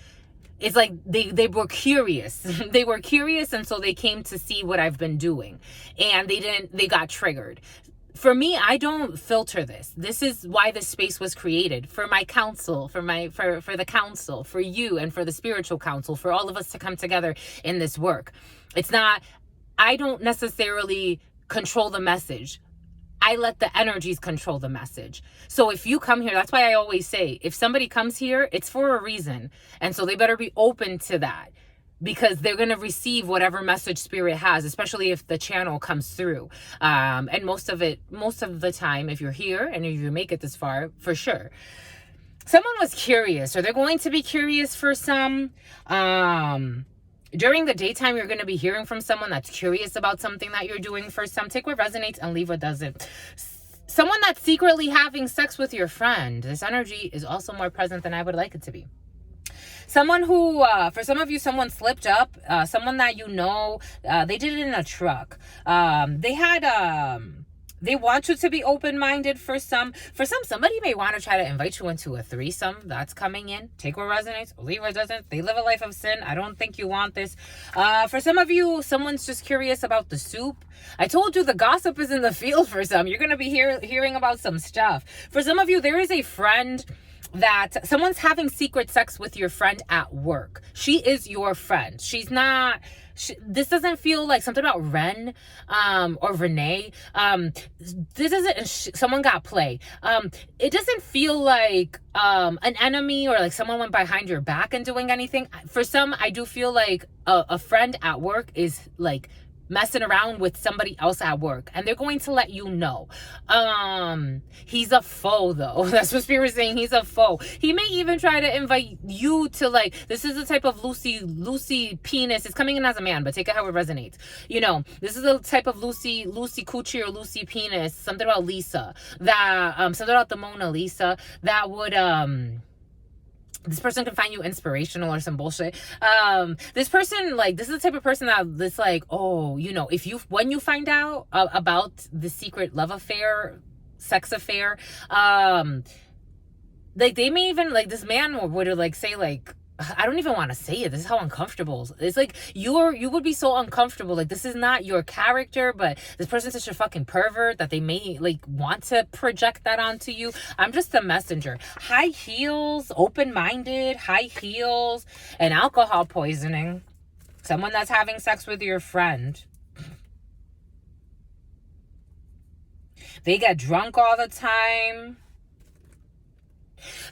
A: It's like they were curious. They were curious, and so they came to see what I've been doing. And they got triggered. For me, I don't filter this. This is why this space was created, for my counsel, for the counsel, for you, and for the spiritual counsel, for all of us to come together in this work. I don't necessarily control the message. I let the energies control the message. So if you come here, that's why I always say, if somebody comes here, it's for a reason. And so they better be open to that, because they're going to receive whatever message Spirit has, especially if the channel comes through. And most of the time, if you're here and if you make it this far, for sure, someone was curious, or they're going to be curious for some. During the daytime, you're going to be hearing from someone that's curious about something that you're doing. For some, take what resonates and leave what doesn't. Someone that's secretly having sex with your friend. This energy is also more present than I would like it to be. Someone who, for some of you, someone slipped up. Someone that they did it in a truck. They want you to be open-minded. For some, somebody may want to try to invite you into a threesome. That's coming in. Take what resonates, leave what doesn't. They live a life of sin. I don't think you want this. For some of you, someone's just curious about the soup. I told you the gossip is in the field for some. You're going to be hearing about some stuff. For some of you, there is a friend that someone's having secret sex with your friend at work. She is your friend. She's not... this doesn't feel like something about Ren or Renee. This isn't someone got play. It doesn't feel like an enemy or like someone went behind your back and doing anything. For some, I do feel like a friend at work is like messing around with somebody else at work, and they're going to let you know. He's a foe, though. That's what Spirit is saying. He's a foe. He may even try to invite you to, like, this is the type of Lucy penis. It's coming in as a man, but take it how it resonates. This is the type of Lucy coochie or Lucy penis. Something about Lisa that something about the Mona Lisa that would this person can find you inspirational or some bullshit. This person, like, this is the type of person that's like, oh, when you find out about the secret love affair, sex affair, like, they may even, like, this man would like say, like, I don't even want to say it. This is how uncomfortable. It's like you would be so uncomfortable. Like, this is not your character, but this person's such a fucking pervert that they may like want to project that onto you. I'm just a messenger. High heels, open-minded, high heels, and alcohol poisoning. Someone that's having sex with your friend. They get drunk all the time.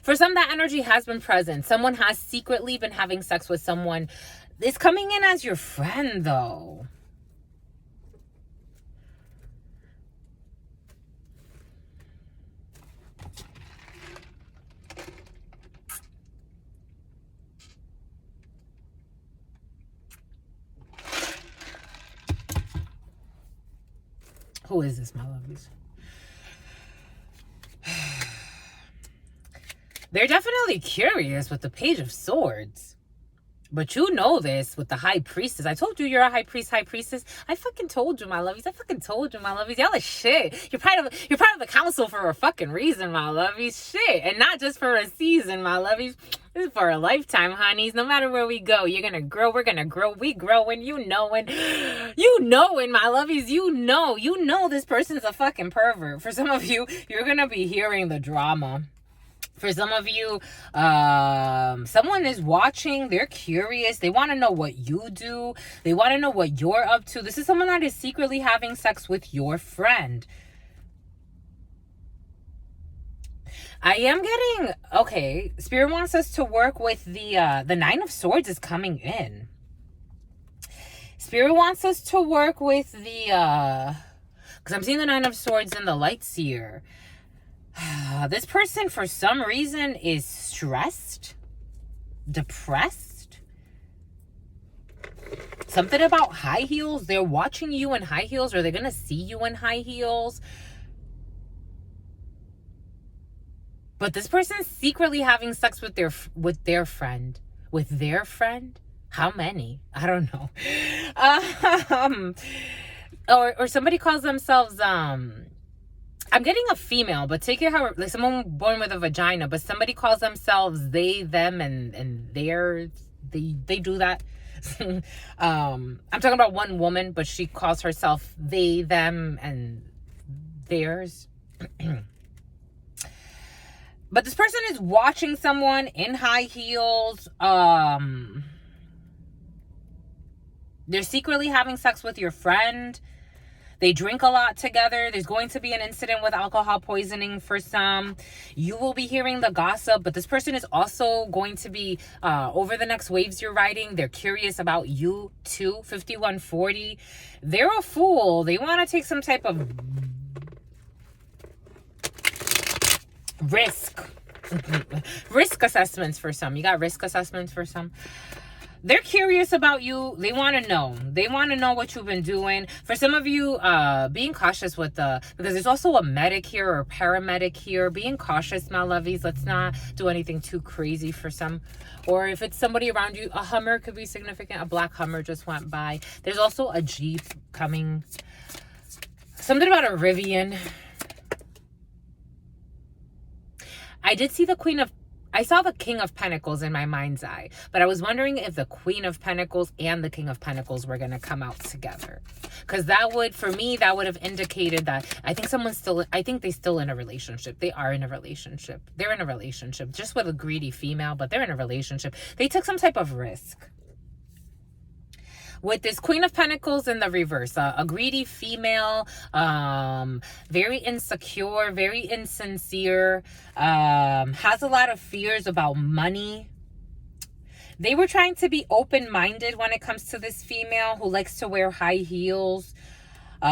A: For some, that energy has been present. Someone has secretly been having sex with someone. It's coming in as your friend, though. Who is this, my lovies? They're definitely curious with the Page of Swords. But you know this with the High Priestess. I told you you're a High Priestess. I fucking told you, my lovies. I fucking told you, my lovies. Y'all are shit. You're part of the council for a fucking reason, my lovies. Shit. And not just for a season, my lovies. This is for a lifetime, honeys. No matter where we go, you're gonna grow. We're gonna grow. We growing. You knowing, my lovies. You know this person's a fucking pervert. For some of you, you're gonna be hearing the drama. For some of you, someone is watching. They're curious. They want to know what you do. They want to know what you're up to. This is someone that is secretly having sex with your friend. I am getting, okay, Spirit wants us to work with the Nine of Swords is coming in. Spirit wants us to work with the, because I'm seeing the Nine of Swords in the Light Seer. This person, for some reason, is stressed, depressed. Something about high heels. They're watching you in high heels, or they're going to see you in high heels. But this person's secretly having sex with their friend. With their friend? How many? I don't know. Or somebody calls themselves, I'm getting a female, but take it how, like someone born with a vagina, but somebody calls themselves they, them, and theirs. They do that. I'm talking about one woman, but she calls herself they, them, and theirs. But this person is watching someone in high heels. They're secretly having sex with your friend. They drink a lot together. There's going to be an incident with alcohol poisoning for some. You will be hearing the gossip, but this person is also going to be, over the next waves you're riding, they're curious about you too. 5140. They're a fool. They want to take some type of risk. Risk assessments for some. You got risk assessments for some. They're curious about you. They want to know. They want to know what you've been doing. For some of you, being cautious with because there's also a medic here or paramedic here. Being cautious, my lovies. Let's not do anything too crazy for some. Or if it's somebody around you, a Hummer could be significant. A black Hummer just went by. There's also a Jeep coming. Something about a Rivian. I did see I saw the King of Pentacles in my mind's eye, but I was wondering if the Queen of Pentacles and the King of Pentacles were going to come out together. Because that would, for me, that would have indicated that I think they're still in a relationship. They are in a relationship. They're in a relationship, just with a greedy female, but they're in a relationship. They took some type of risk. With this Queen of Pentacles in the reverse, a greedy female, very insecure, very insincere, has a lot of fears about money. They were trying to be open-minded when it comes to this female who likes to wear high heels,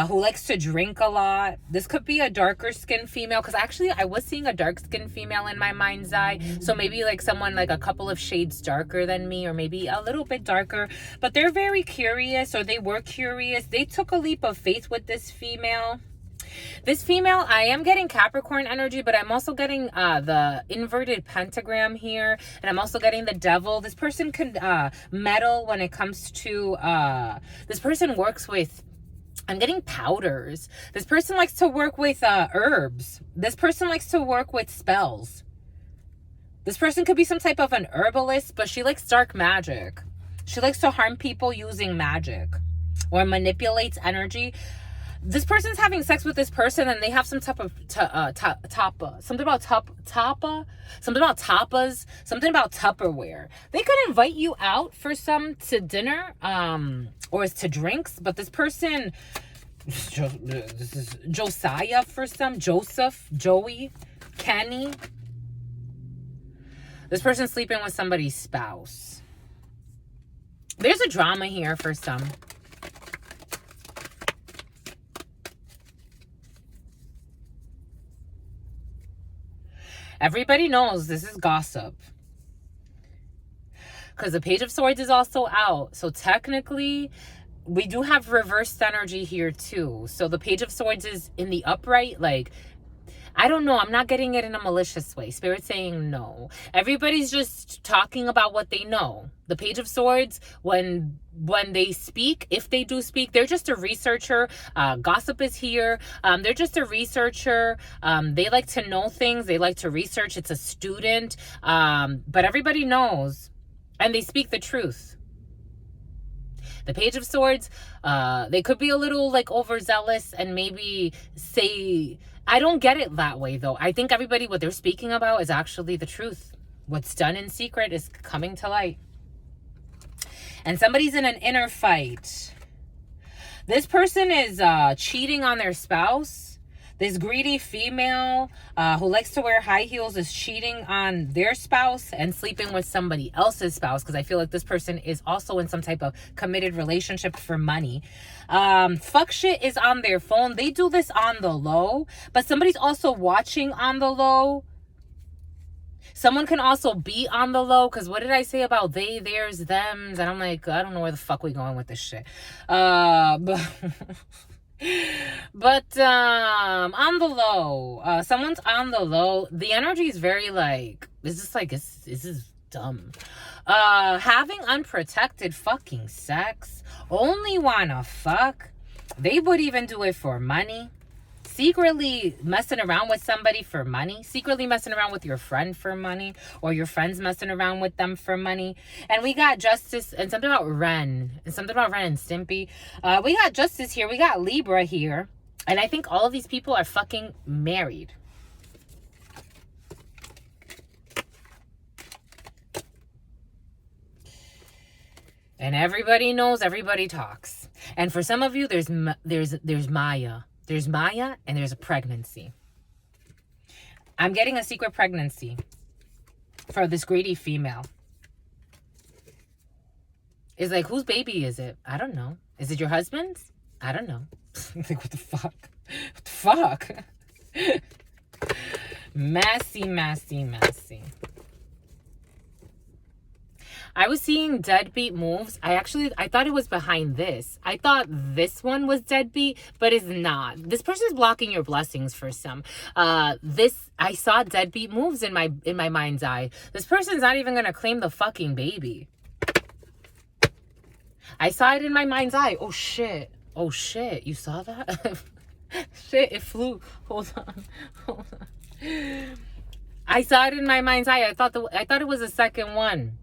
A: who likes to drink a lot. This could be a darker skinned female, because actually I was seeing a dark skinned female in my mind's eye. So maybe like someone like a couple of shades darker than me, or maybe a little bit darker. But they're very curious, or they were curious. They took a leap of faith with this female. This female, I am getting Capricorn energy, but I'm also getting the inverted pentagram here. And I'm also getting the devil. This person can meddle when it comes to, this person works with, I'm getting powders. This person likes to work with herbs. This person likes to work with spells. This person could be some type of an herbalist, but she likes dark magic. She likes to harm people using magic or manipulates energy. This person's having sex with this person and they have some type of tapa. Something about tapa. Something about tapas. Something about Tupperware. They could invite you out for some to dinner or to drinks. But this person, this is Josiah for some. Joseph, Joey, Kenny. This person's sleeping with somebody's spouse. There's a drama here for some. Everybody knows this is gossip. Because the Page of Swords is also out. So technically, we do have reversed energy here too. So the Page of Swords is in the upright. Like, I don't know. I'm not getting it in a malicious way. Spirit's saying no. Everybody's just talking about what they know. The Page of Swords, when they speak, if they do speak, they're just a researcher. Gossip is here. They're just a researcher. They like to know things. They like to research. It's a student. But everybody knows. And they speak the truth. The Page of Swords, they could be a little like overzealous and maybe say... I don't get it that way, though. I think everybody, what they're speaking about is actually the truth. What's done in secret is coming to light. And somebody's in an inner fight. This person is cheating on their spouse. This greedy female who likes to wear high heels is cheating on their spouse and sleeping with somebody else's spouse, because I feel like this person is also in some type of committed relationship for money. Fuck shit is on their phone. They do this on the low, but somebody's also watching on the low. Someone can also be on the low, because what did I say about they, theirs, thems? And I'm like, I don't know where the fuck we going with this shit. But on the low, someone's on the low. The energy is very like, this is dumb. Having unprotected fucking sex, only wanna fuck. They would even do it for money. Secretly messing around with somebody for money. Secretly messing around with your friend for money. Or your friends messing around with them for money. And we got Justice and something about Ren. And something about Ren and Stimpy. We got Justice here. We got Libra here. And I think all of these people are fucking married. And everybody knows, everybody talks. And for some of you, there's Maya. There's Maya and there's a pregnancy. I'm getting a secret pregnancy for this greedy female. It's like, whose baby is it? I don't know. Is it your husband's? I don't know. Like, what the fuck? What the fuck? Messy, messy, messy. I was seeing deadbeat moves. I thought it was behind this. I thought this one was deadbeat, but it's not. This person's blocking your blessings for some. I saw deadbeat moves in my mind's eye. This person's not even gonna claim the fucking baby. I saw it in my mind's eye. Oh shit. Oh shit. You saw that? Shit, it flew. Hold on. I saw it in my mind's eye. I thought it was the second one.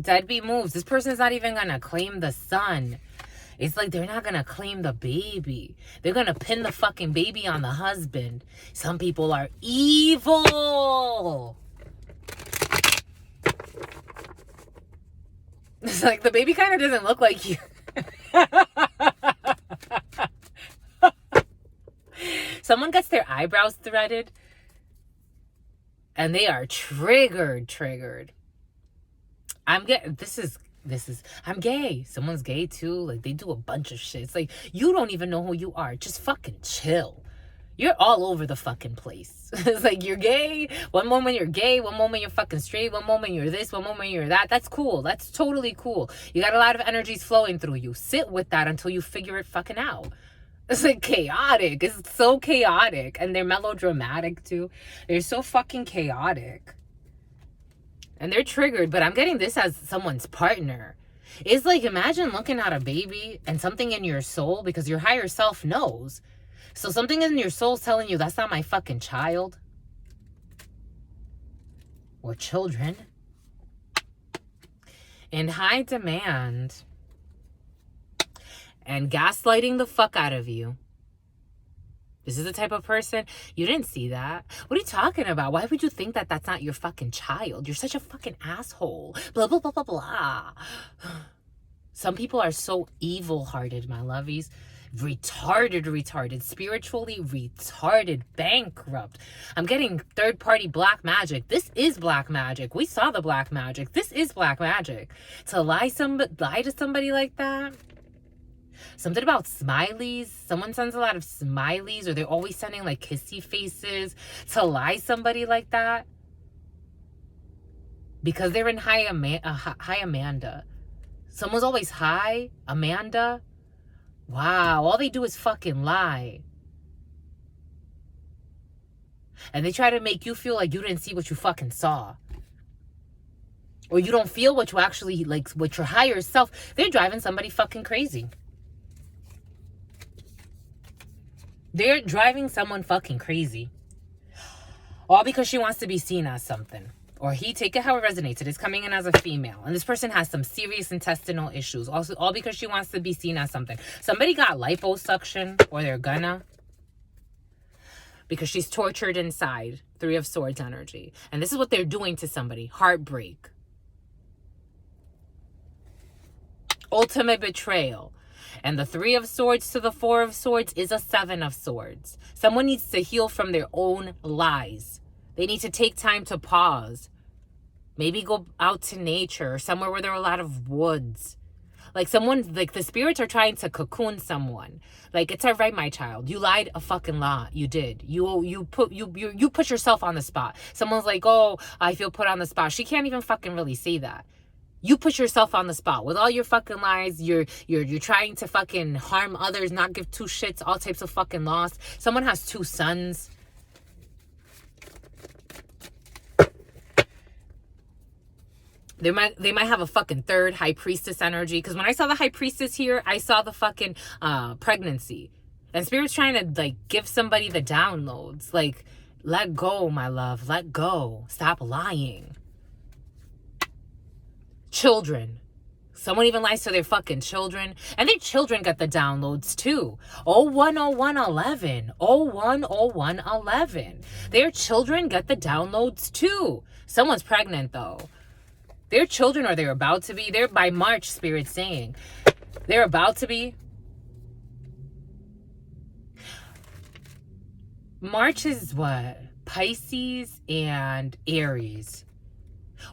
A: Deadbeat moves. This person's not even gonna claim the son. It's like they're not gonna claim the baby. They're gonna pin the fucking baby on the husband. Some people are evil. It's like the baby kind of doesn't look like you. Someone gets their eyebrows threaded and they are triggered. I'm gay. Someone's gay too. Like, they do a bunch of shit. It's like, you don't even know who you are. Just fucking chill. You're all over the fucking place. It's like, you're gay. One moment you're gay. One moment you're fucking straight. One moment you're this. One moment you're that. That's cool. That's totally cool. You got a lot of energies flowing through you. Sit with that until you figure it fucking out. It's like chaotic. It's so chaotic. And they're melodramatic too. They're so fucking chaotic. And they're triggered, but I'm getting this as someone's partner. It's like, imagine looking at a baby and something in your soul, because your higher self knows. So something in your soul's telling you, that's not my fucking child. or children in high demand and gaslighting the fuck out of you. This is the type of person, you didn't see that. What are you talking about? Why would you think that that's not your fucking child? You're such a fucking asshole. Blah, blah, blah, blah, blah. Some people are so evil-hearted, my lovies. Retarded, spiritually retarded, bankrupt. I'm getting third-party black magic. This is black magic. We saw the black magic. This is black magic. To lie to somebody like that. Something about smileys. Someone sends a lot of smileys, or they're always sending like kissy faces. To lie somebody like that because they're in high Amanda. Someone's always high Amanda. Wow, all they do is fucking lie. And they try to make you feel like you didn't see what you fucking saw. Or you don't feel what you actually, like, what your higher self. They're driving somebody fucking crazy. They're driving someone fucking crazy. All because she wants to be seen as something. Or he, take it how it resonates. It is coming in as a female. And this person has some serious intestinal issues. Also, all because she wants to be seen as something. Somebody got liposuction, or they're gonna. Because she's tortured inside. 3 of Swords energy. And this is what they're doing to somebody. Heartbreak. Ultimate betrayal. And the 3 of Swords to the 4 of Swords is a 7 of Swords. Someone needs to heal from their own lies. They need to take time to pause. Maybe go out to nature, somewhere where there are a lot of woods. Like someone, like the spirits are trying to cocoon someone. Like, it's all right, my child. You lied a fucking lot. You did. You put yourself on the spot. Someone's like, oh, I feel put on the spot. She can't even fucking really say that. You put yourself on the spot with all your fucking lies. You're trying to fucking harm others, not give 2 shits, all types of fucking loss. Someone has 2 sons. They might have a fucking 3rd high priestess energy. Because when I saw the high priestess here, I saw the fucking pregnancy. And Spirit's trying to, like, give somebody the downloads. Like, let go, my love. Let go. Stop lying. Children. Someone even lies to their fucking children. And their children get the downloads too. 010111. 010111. Their children get the downloads too. Someone's pregnant though. Their children, or they're about to be. They're by March, Spirit's saying. They're about to be. March is what? Pisces and Aries.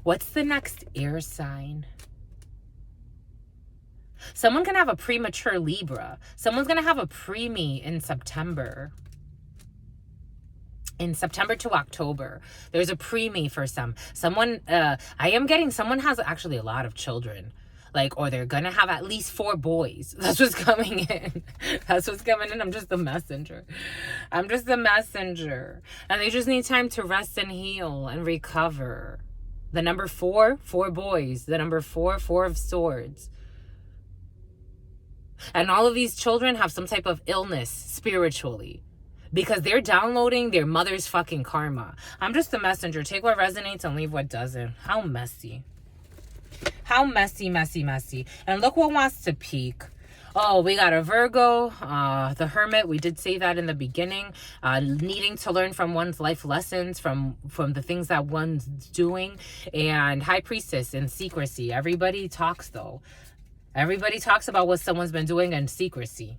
A: What's the next air sign? Someone can have a premature Libra. Someone's going to have a preemie in September. In September to October. There's a preemie for some. Someone, I am getting, someone has actually a lot of children. Like, or they're going to have at least 4 boys. That's what's coming in. That's what's coming in. I'm just the messenger. I'm just the messenger. And they just need time to rest and heal and recover. The number 4, 4 boys. The number 4, 4 of Swords. And all of these children have some type of illness spiritually. Because they're downloading their mother's fucking karma. I'm just the messenger. Take what resonates and leave what doesn't. How messy. How messy, messy, messy. And look what wants to peak. Oh, we got a Virgo, the Hermit. We did say that in the beginning. Needing to learn from one's life lessons, from the things that one's doing. And High Priestess in secrecy. Everybody talks, though. Everybody talks about what someone's been doing in secrecy.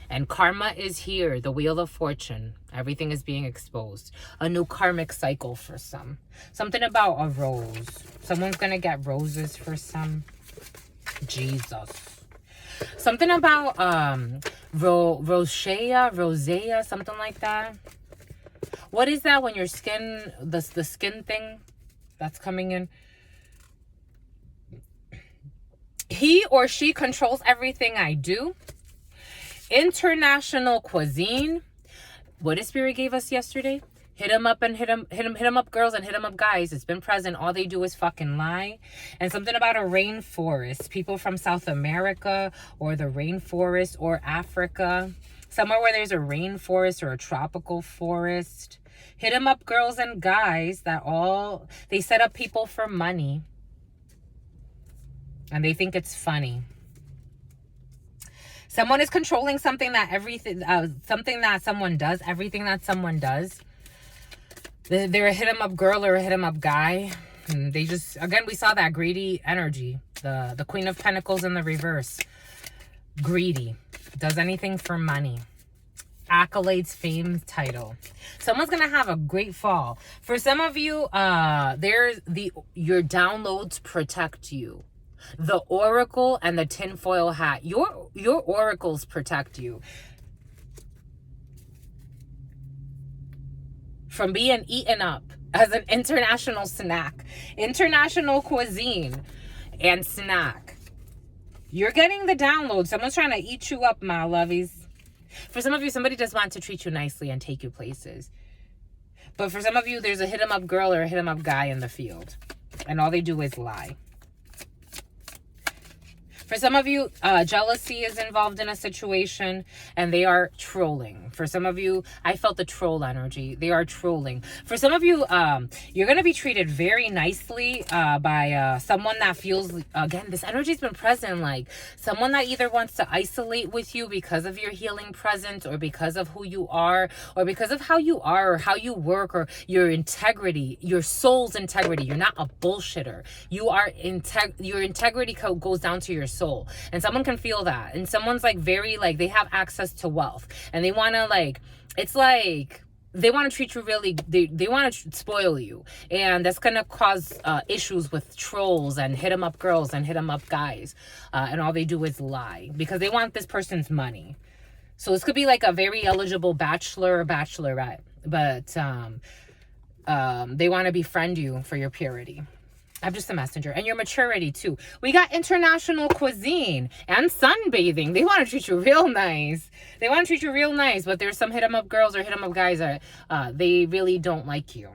A: And karma is here. The Wheel of Fortune. Everything is being exposed. A new karmic cycle for some. Something about a rose. Someone's going to get roses for some. Jesus. Something about rosea, something like that. What is that when your skin, the skin thing that's coming in? He or she controls everything I do. International cuisine. What did Spirit gave us yesterday? Hit them up and hit them up, girls, and hit them up, guys. It's been present. All they do is fucking lie. And something about a rainforest. People from South America or the rainforest or Africa. somewhere where there's a rainforest or a tropical forest. Hit 'em up girls and guys that they set up people for money. And they think it's funny. Someone is controlling something that someone does, everything that someone does. They're a hit 'em up girl or a hit 'em up guy. They just, again, we saw that greedy energy. The Queen of Pentacles in the reverse. Greedy. Does anything for money. Accolades, fame, title. Someone's gonna have a great fall. For some of you, your downloads protect you. The oracle and the tinfoil hat. Your oracles protect you from being eaten up as an international snack, international cuisine and snack. You're getting the download. Someone's trying to eat you up, my lovies. For some of you, somebody just wants to treat you nicely and take you places. But for some of you, there's a hit 'em up girl or a hit 'em up guy in the field. And all they do is lie. For some of you, jealousy is involved in a situation and they are trolling. For some of you, I felt the troll energy. They are trolling. For some of you, you're going to be treated very nicely by someone that feels, again, this energy's been present, like someone that either wants to isolate with you because of your healing presence or because of who you are or because of how you are or how you work or your integrity, your soul's integrity. You're not a bullshitter. Your integrity goes down to your soul, and someone can feel that, and someone's like very like they have access to wealth and they want to like, it's like they want to treat you really, they want to spoil you, and that's gonna cause issues with trolls and hit 'em up girls and hit 'em up guys, and all they do is lie because they want this person's money. So this could be like a very eligible bachelor or bachelorette, but they want to befriend you for your purity. I'm just a messenger. And your maturity, too. We got international cuisine and sunbathing. They want to treat you real nice. They want to treat you real nice. But there's some hit 'em up girls or hit 'em up guys that they really don't like you.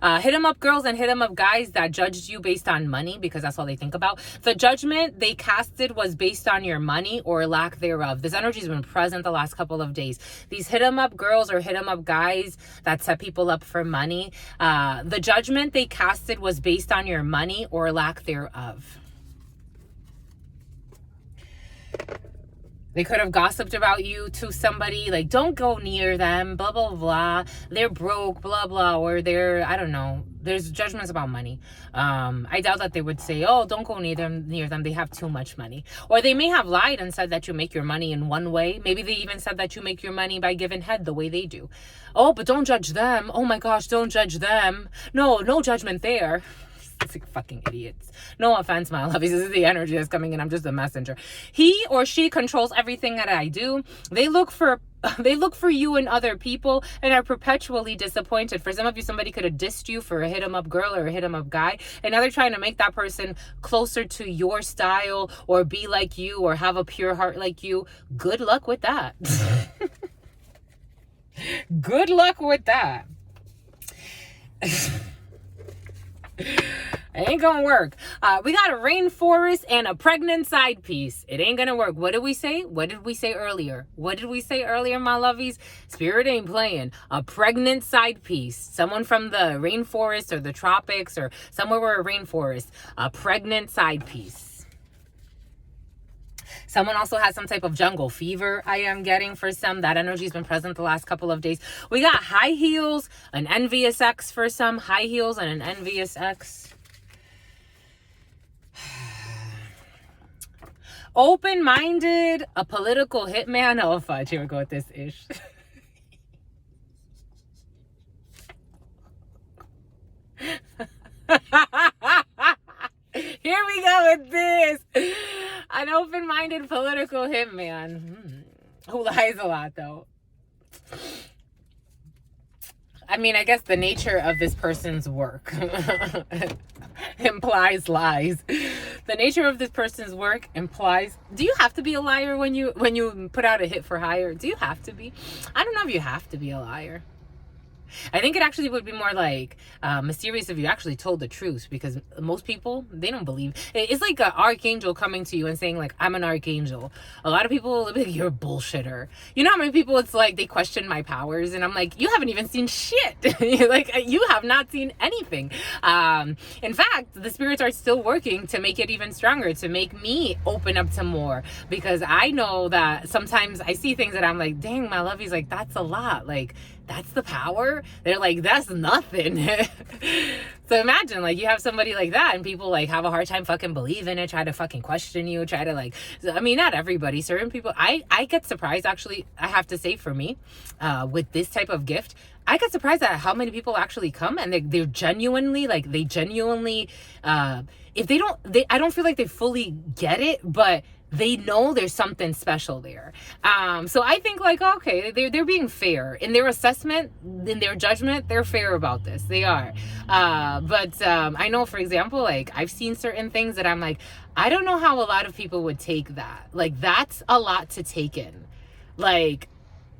A: Hit 'em up girls and hit 'em up guys that judged you based on money because that's all they think about. The judgment they casted was based on your money or lack thereof. This energy's been present the last couple of days. These hit 'em up girls or hit 'em up guys that set people up for money, the judgment they casted was based on your money or lack thereof. They could have gossiped about you to somebody, like, don't go near them, blah, blah, blah. They're broke, blah, blah, or they're, I don't know. There's judgments about money. I doubt that they would say, oh, don't go near them. They have too much money. Or they may have lied and said that you make your money in one way. Maybe they even said that you make your money by giving head the way they do. Oh, but don't judge them. Oh, my gosh, don't judge them. No judgment there. It's like fucking idiots. No offense, my lovies. This is the energy that's coming in. I'm just a messenger. He or she controls everything that I do. They look for you and other people and are perpetually disappointed. For some of you, somebody could have dissed you for a hit 'em up girl or a hit 'em up guy, and now they're trying to make that person closer to your style or be like you or have a pure heart like you. Good luck with that. Good luck with that. It ain't gonna work. We got a rainforest and a pregnant side piece. It ain't gonna work. What did we say? What did we say earlier? What did we say earlier, my lovies? Spirit ain't playing. A pregnant side piece. Someone from the rainforest or the tropics or somewhere where a rainforest. A pregnant side piece. Someone also has some type of jungle fever I am getting for some. That energy's been present the last couple of days. We got high heels, an envious ex for some. High heels and an envious ex. Open-minded, a political hitman. Oh, fudge. Here we go with this ish. Here we go with this. An open-minded political hitman. Who lies a lot, though. I mean, I guess the nature of this person's work implies lies. The nature of this person's work implies... Do you have to be a liar when you put out a hit for hire? Do you have to be? I don't know if you have to be a liar. I think it actually would be more like mysterious if you actually told the truth, because most people, they don't believe. It's like an archangel coming to you and saying like, I'm an archangel. A lot of people will be like, you're a bullshitter. You know how many people it's like they question my powers, and I'm like, you haven't even seen shit. Like, you have not seen anything. In fact, the spirits are still working to make it even stronger, to make me open up to more, because I know that sometimes I see things that I'm like, dang, my lovey's like, that's a lot. Like, that's the power. They're like, that's nothing. So imagine like you have somebody like that, and people like have a hard time fucking believing it, try to fucking question you, try to like, I mean, not everybody, certain people. I get surprised, actually, I have to say, for me, with this type of gift, I get surprised at how many people actually come, and they're genuinely like, if they don't, I don't feel like they fully get it, but they know there's something special there. So I think like, okay, they're being fair in their assessment, in their judgment. They're fair about this. They are. But I know, for example, like I've seen certain things that I'm like, I don't know how a lot of people would take that. Like, that's a lot to take in. Like,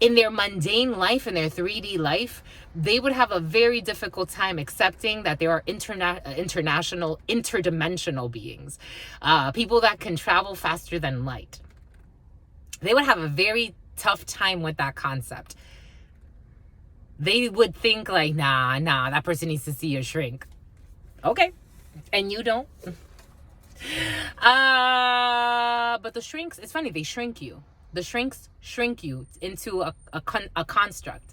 A: in their mundane life, in their 3D life, they would have a very difficult time accepting that there are international, interdimensional beings, people that can travel faster than light. They would have a very tough time with that concept. They would think like, nah, that person needs to see a shrink. Okay, and you don't. But the shrinks, it's funny, they shrink you. The shrinks shrink you into a construct.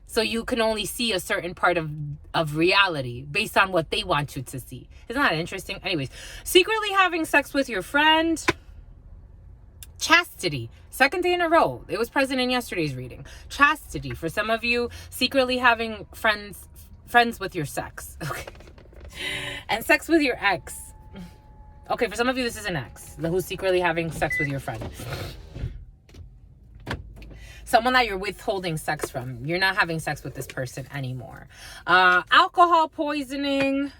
A: So you can only see a certain part of reality based on what they want you to see. Isn't that interesting? Anyways, secretly having sex with your friend. Chastity. Second day in a row. It was present in yesterday's reading. Chastity. For some of you, secretly having friends with your sex. Okay. And sex with your ex. Okay, for some of you, this is an ex who's secretly having sex with your friend. Someone that you're withholding sex from. You're not having sex with this person anymore. Alcohol poisoning.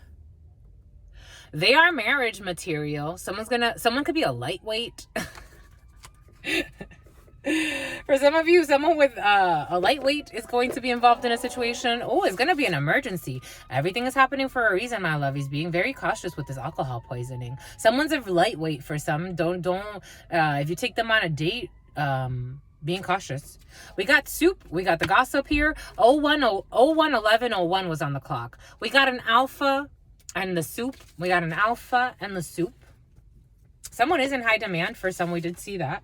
A: They are marriage material. Someone could be a lightweight. For some of you, someone with a lightweight is going to be involved in a situation. Oh, it's going to be an emergency. Everything is happening for a reason, my love. He's being very cautious with this alcohol poisoning. Someone's a lightweight for some. Don't if you take them on a date, being cautious. We got soup. We got the gossip here. 011101 was on the clock. We got an alpha and the soup. We got an alpha and the soup. Someone is in high demand for some. We did see that.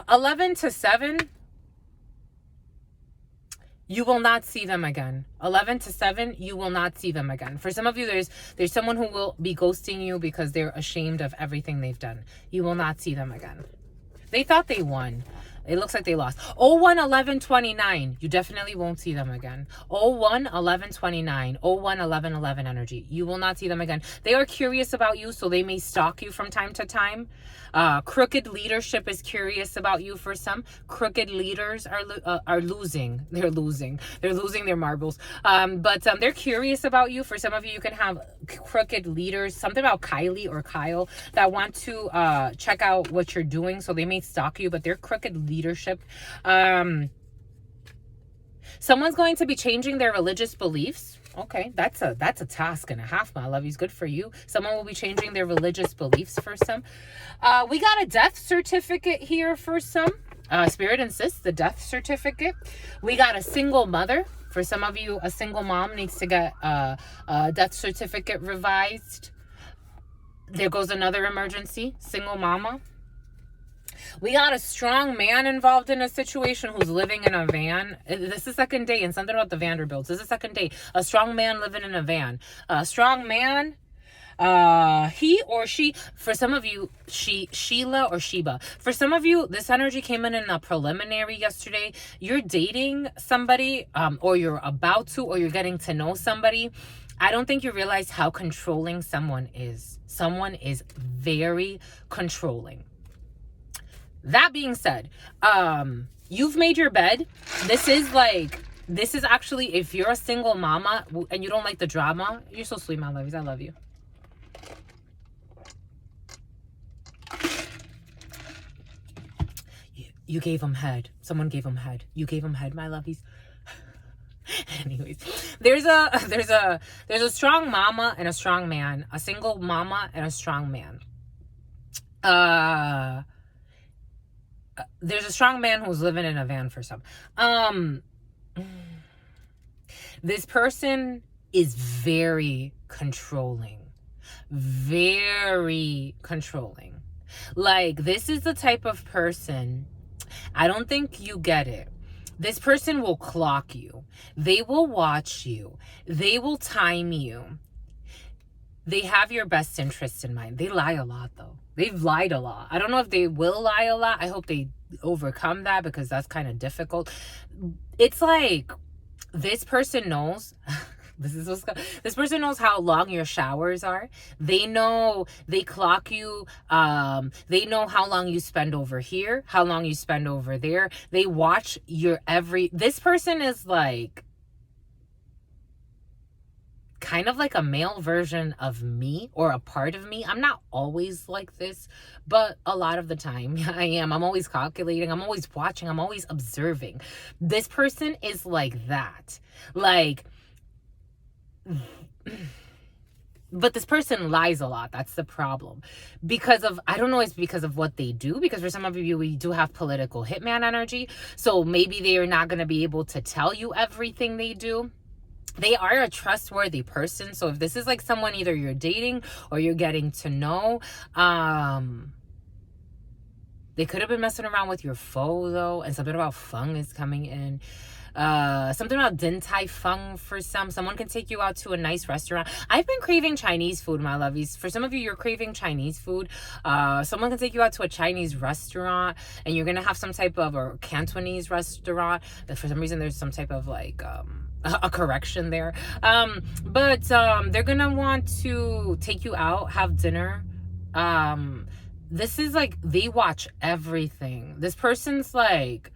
A: 11 to 7. You will not see them again. 11 to 7, you will not see them again. For some of you, there's someone who will be ghosting you because they're ashamed of everything they've done. You will not see them again. They thought they won. It looks like they lost. 011129. You definitely won't see them again. 011129. 011111 energy. You will not see them again. They are curious about you, so they may stalk you from time to time. Crooked leadership is curious about you for some. Crooked leaders are losing. They're losing their marbles. But they're curious about you. For some of you, you can have crooked leaders. Something about Kylie or Kyle that want to check out what you're doing. So they may stalk you, but they're crooked leadership. Someone's going to be changing their religious beliefs. Okay, that's a task and a half, my love. He's good for you. Someone will be changing their religious beliefs for some. We got a death certificate here for some. Spirit insists, the death certificate. We got a single mother. For some of you, a single mom needs to get a death certificate revised. There goes another emergency. Single mama. We got a strong man involved in a situation who's living in a van. This is second day, and something about the Vanderbilts. This is second day. A strong man living in a van. A strong man, he or she, for some of you, Sheila or Sheba. For some of you, this energy came in a preliminary yesterday. You're dating somebody, or you're about to, or you're getting to know somebody. I don't think you realize how controlling someone is. Someone is very controlling. That being said, you've made your bed. This is actually, if you're a single mama and you don't like the drama, you're so sweet, my lovies. I love you. You gave him head. Someone gave him head. You gave him head, my lovies. Anyways, there's a strong mama and a strong man, a single mama and a strong man. There's a strong man who's living in a van for some. This person is very controlling. Very controlling. Like, this is the type of person, I don't think you get it. This person will clock you. They will watch you. They will time you. They have your best interests in mind. They lie a lot, though. They've lied a lot. I don't know if they will lie a lot. I hope they overcome that, because that's kind of difficult. It's like, this person knows... This person knows how long your showers are. They know, they clock you. They know how long you spend over here, how long you spend over there. They watch your this person is like kind of like a male version of me, or a part of me. I'm not always like this, but a lot of the time I am. I'm always calculating. I'm always watching. I'm always observing. This person is like that. Like, but this person lies a lot. That's the problem. Because of, I don't know, it's because of what they do. Because for some of you, we do have political hitman energy. So maybe they are not going to be able to tell you everything they do. They are a trustworthy person. So if this is like someone either you're dating or you're getting to know, they could have been messing around with your foe, though. And something about feng is coming in. Something about Din Tai Fung for some. Someone can take you out to a nice restaurant. I've been craving Chinese food, my lovies. For some of you, you're craving Chinese food. Someone can take you out to a Chinese restaurant, and you're gonna have some type of, or Cantonese restaurant. For some reason, there's some type of like a correction there. But they're gonna want to take you out, have dinner. This is like, they watch everything. This person's like,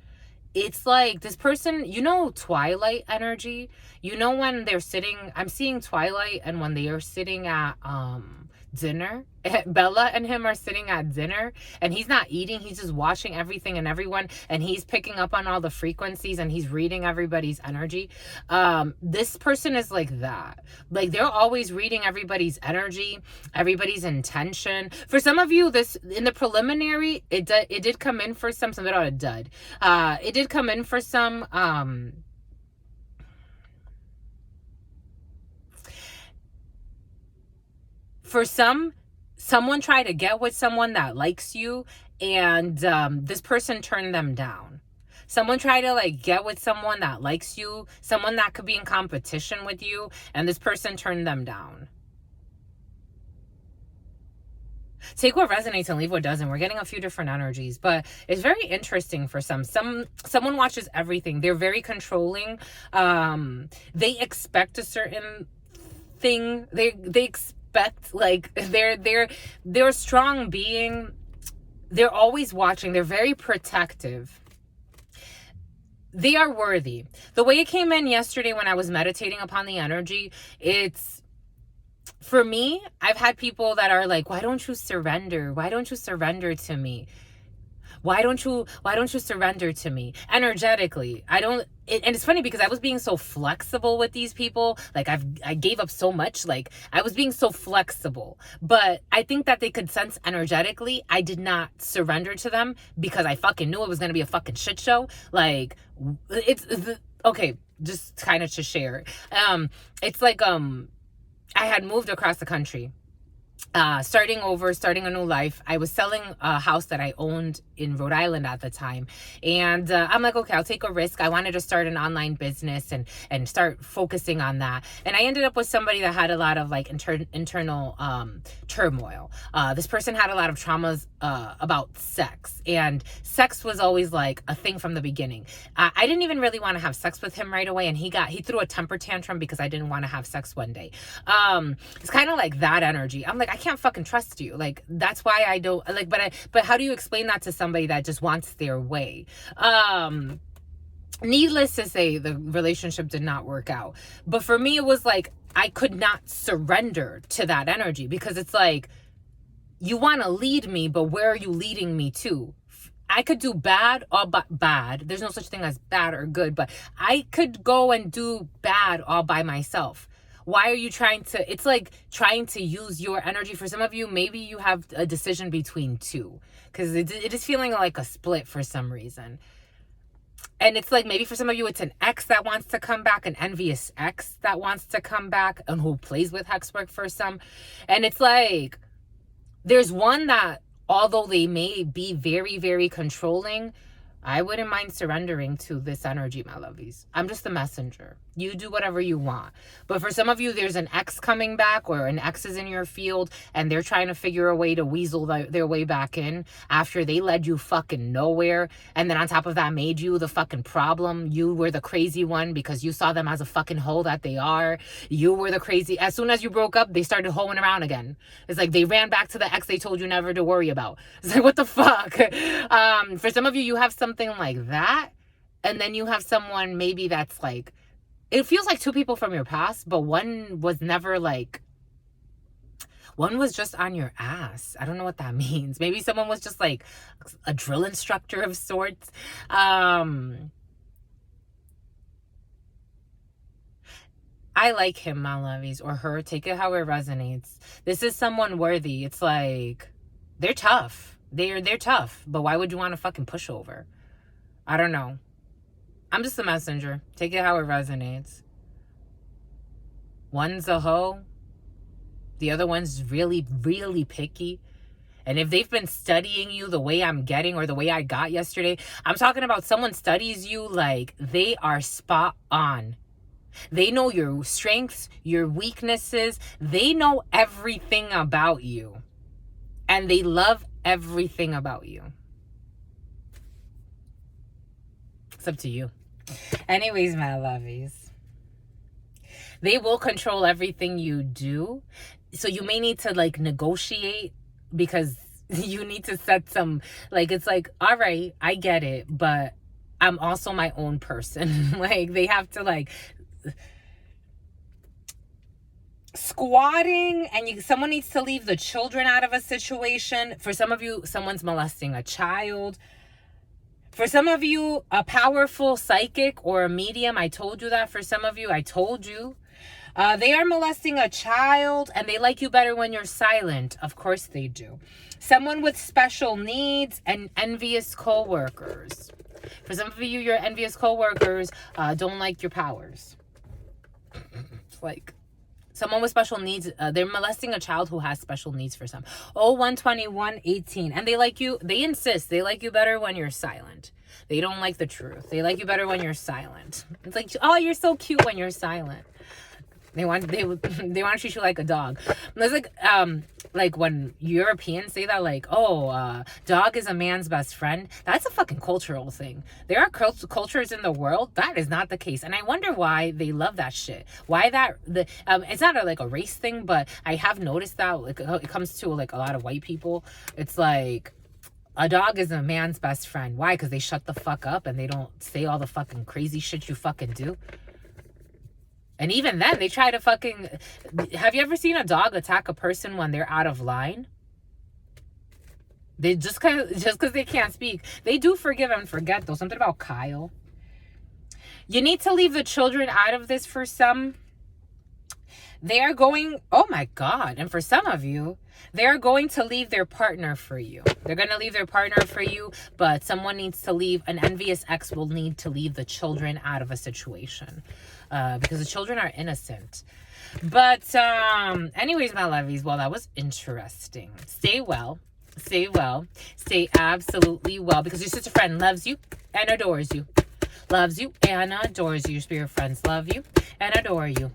A: it's like, this person, you know, Twilight energy. You know, when they're sitting, I'm seeing Twilight, and when they are sitting at dinner, Bella and him are sitting at dinner, and he's not eating, he's just watching everything and everyone, and he's picking up on all the frequencies, and he's reading everybody's energy. This person is like that. Like, they're always reading everybody's energy, everybody's intention. For some of you, this, in the preliminary, it did come in for some, something about a dud. It did come in for some, for some, someone tried to get with someone that likes you, and this person turned them down. Someone tried to like get with someone that likes you, someone that could be in competition with you, and this person turned them down. Take what resonates and leave what doesn't. We're getting a few different energies, but it's very interesting for some. Someone watches everything. They're very controlling. They expect a certain thing. They expect, like, they're a strong being. They're always watching. They're very protective. They are worthy. The way it came in yesterday when I was meditating upon the energy, it's, for me, I've had people that are like, why don't you surrender? Why don't you surrender to me? Why don't you surrender to me? Energetically, and it's funny because I was being so flexible with these people. Like, I gave up so much. Like, I was being so flexible, but I think that they could sense energetically I did not surrender to them, because I fucking knew it was going to be a fucking shit show. Like, okay, just kind of to share. It's like, I had moved across the country. Starting a new life. I was selling a house that I owned in Rhode Island at the time, and I'm like, okay, I'll take a risk. I wanted to start an online business and start focusing on that, and I ended up with somebody that had a lot of like internal turmoil. This person had a lot of traumas about sex, and sex was always like a thing from the beginning. I didn't even really want to have sex with him right away, and he threw a temper tantrum because I didn't want to have sex one day. It's kind of like that energy. I'm like, I can't fucking trust you. Like, that's why I don't like, but how do you explain that to somebody that just wants their way? Needless to say, the relationship did not work out. But for me, it was like, I could not surrender to that energy, because it's like, you want to lead me, but where are you leading me to? I could do bad or bad. There's no such thing as bad or good, but I could go and do bad all by myself. Why are you trying to, it's like trying to use your energy. For some of you, maybe you have a decision between two, because it is feeling like a split for some reason. And it's like, maybe for some of you, it's an ex that wants to come back, an envious ex that wants to come back, and who plays with hex work for some. And it's like, there's one that, although they may be very, very controlling, I wouldn't mind surrendering to this energy, my lovies. I'm just the messenger. You do whatever you want. But for some of you, there's an ex coming back, or an ex is in your field, and they're trying to figure a way to weasel their way back in after they led you fucking nowhere. And then on top of that, made you the fucking problem. You were the crazy one because you saw them as a fucking hoe that they are. You were the crazy. As soon as you broke up, they started hoeing around again. It's like they ran back to the ex they told you never to worry about. It's like, what the fuck? For some of you, you have something like that. And then you have someone maybe that's like, it feels like two people from your past, but one was never like, one was just on your ass. I don't know what that means. Maybe someone was just like a drill instructor of sorts. I like him, my lovies, or her. Take it how it resonates. This is someone worthy. It's like, they're tough. They're tough. But why would you want to fucking push over? I don't know. I'm just a messenger. Take it how it resonates. One's a hoe. The other one's really, really picky. And if they've been studying you the way I'm getting, or the way I got yesterday, I'm talking about someone studies you like they are spot on. They know your strengths, your weaknesses. They know everything about you. And they love everything about you. It's up to you. Anyways, my lovies, they will control everything you do. So you may need to like negotiate, because you need to set some, like, it's like, all right, I get it, but I'm also my own person. Like, they have to like squatting, and someone needs to leave the children out of a situation. For some of you, someone's molesting a child. For some of you, a powerful psychic or a medium. I told you that. For some of you, I told you. They are molesting a child, and they like you better when you're silent. Of course they do. Someone with special needs and envious co-workers. For some of you, your envious co-workers don't like your powers. It's like, someone with special needs, they're molesting a child who has special needs for some. 12118. And they like you, they insist, they like you better when you're silent. They don't like the truth. They like you better when you're silent. It's like, oh, you're so cute when you're silent. They want to treat you like a dog. It's like when Europeans say that, like, oh, dog is a man's best friend. That's a fucking cultural thing. There are cultures in the world that is not the case, and I wonder why they love that shit. Why that it's not like a race thing, but I have noticed that like it comes to like a lot of white people. It's like, a dog is a man's best friend. Why? Because they shut the fuck up and they don't say all the fucking crazy shit you fucking do. And even then, they try to fucking... Have you ever seen a dog attack a person when they're out of line? They just because they can't speak. They do forgive and forget, though. Something about Kyle. You need to leave the children out of this for some. They are going... Oh, my God. And for some of you, they are going to leave their partner for you. They're going to leave their partner for you, but someone needs to leave. An envious ex will need to leave the children out of a situation. Because the children are innocent. But anyways, my lovies, well, that was interesting. Stay well. Stay well. Stay absolutely well, because your sister friend loves you and adores you. Loves you and adores you. Your spirit friends love you and adore you.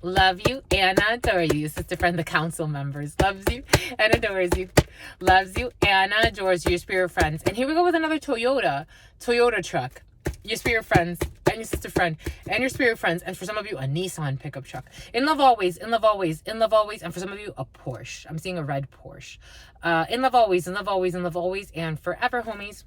A: Love you and adore you. Your sister friend, the council members, loves you and adores you. Loves you and adores you. Your spirit friends. And here we go with another Toyota truck. Your spirit friends and your sister friend and your spirit friends, and for some of you, a Nissan pickup truck. In love always, in love always, in love always, and for some of you, a Porsche. I'm seeing a red Porsche. In love always, in love always, in love always, and forever, homies.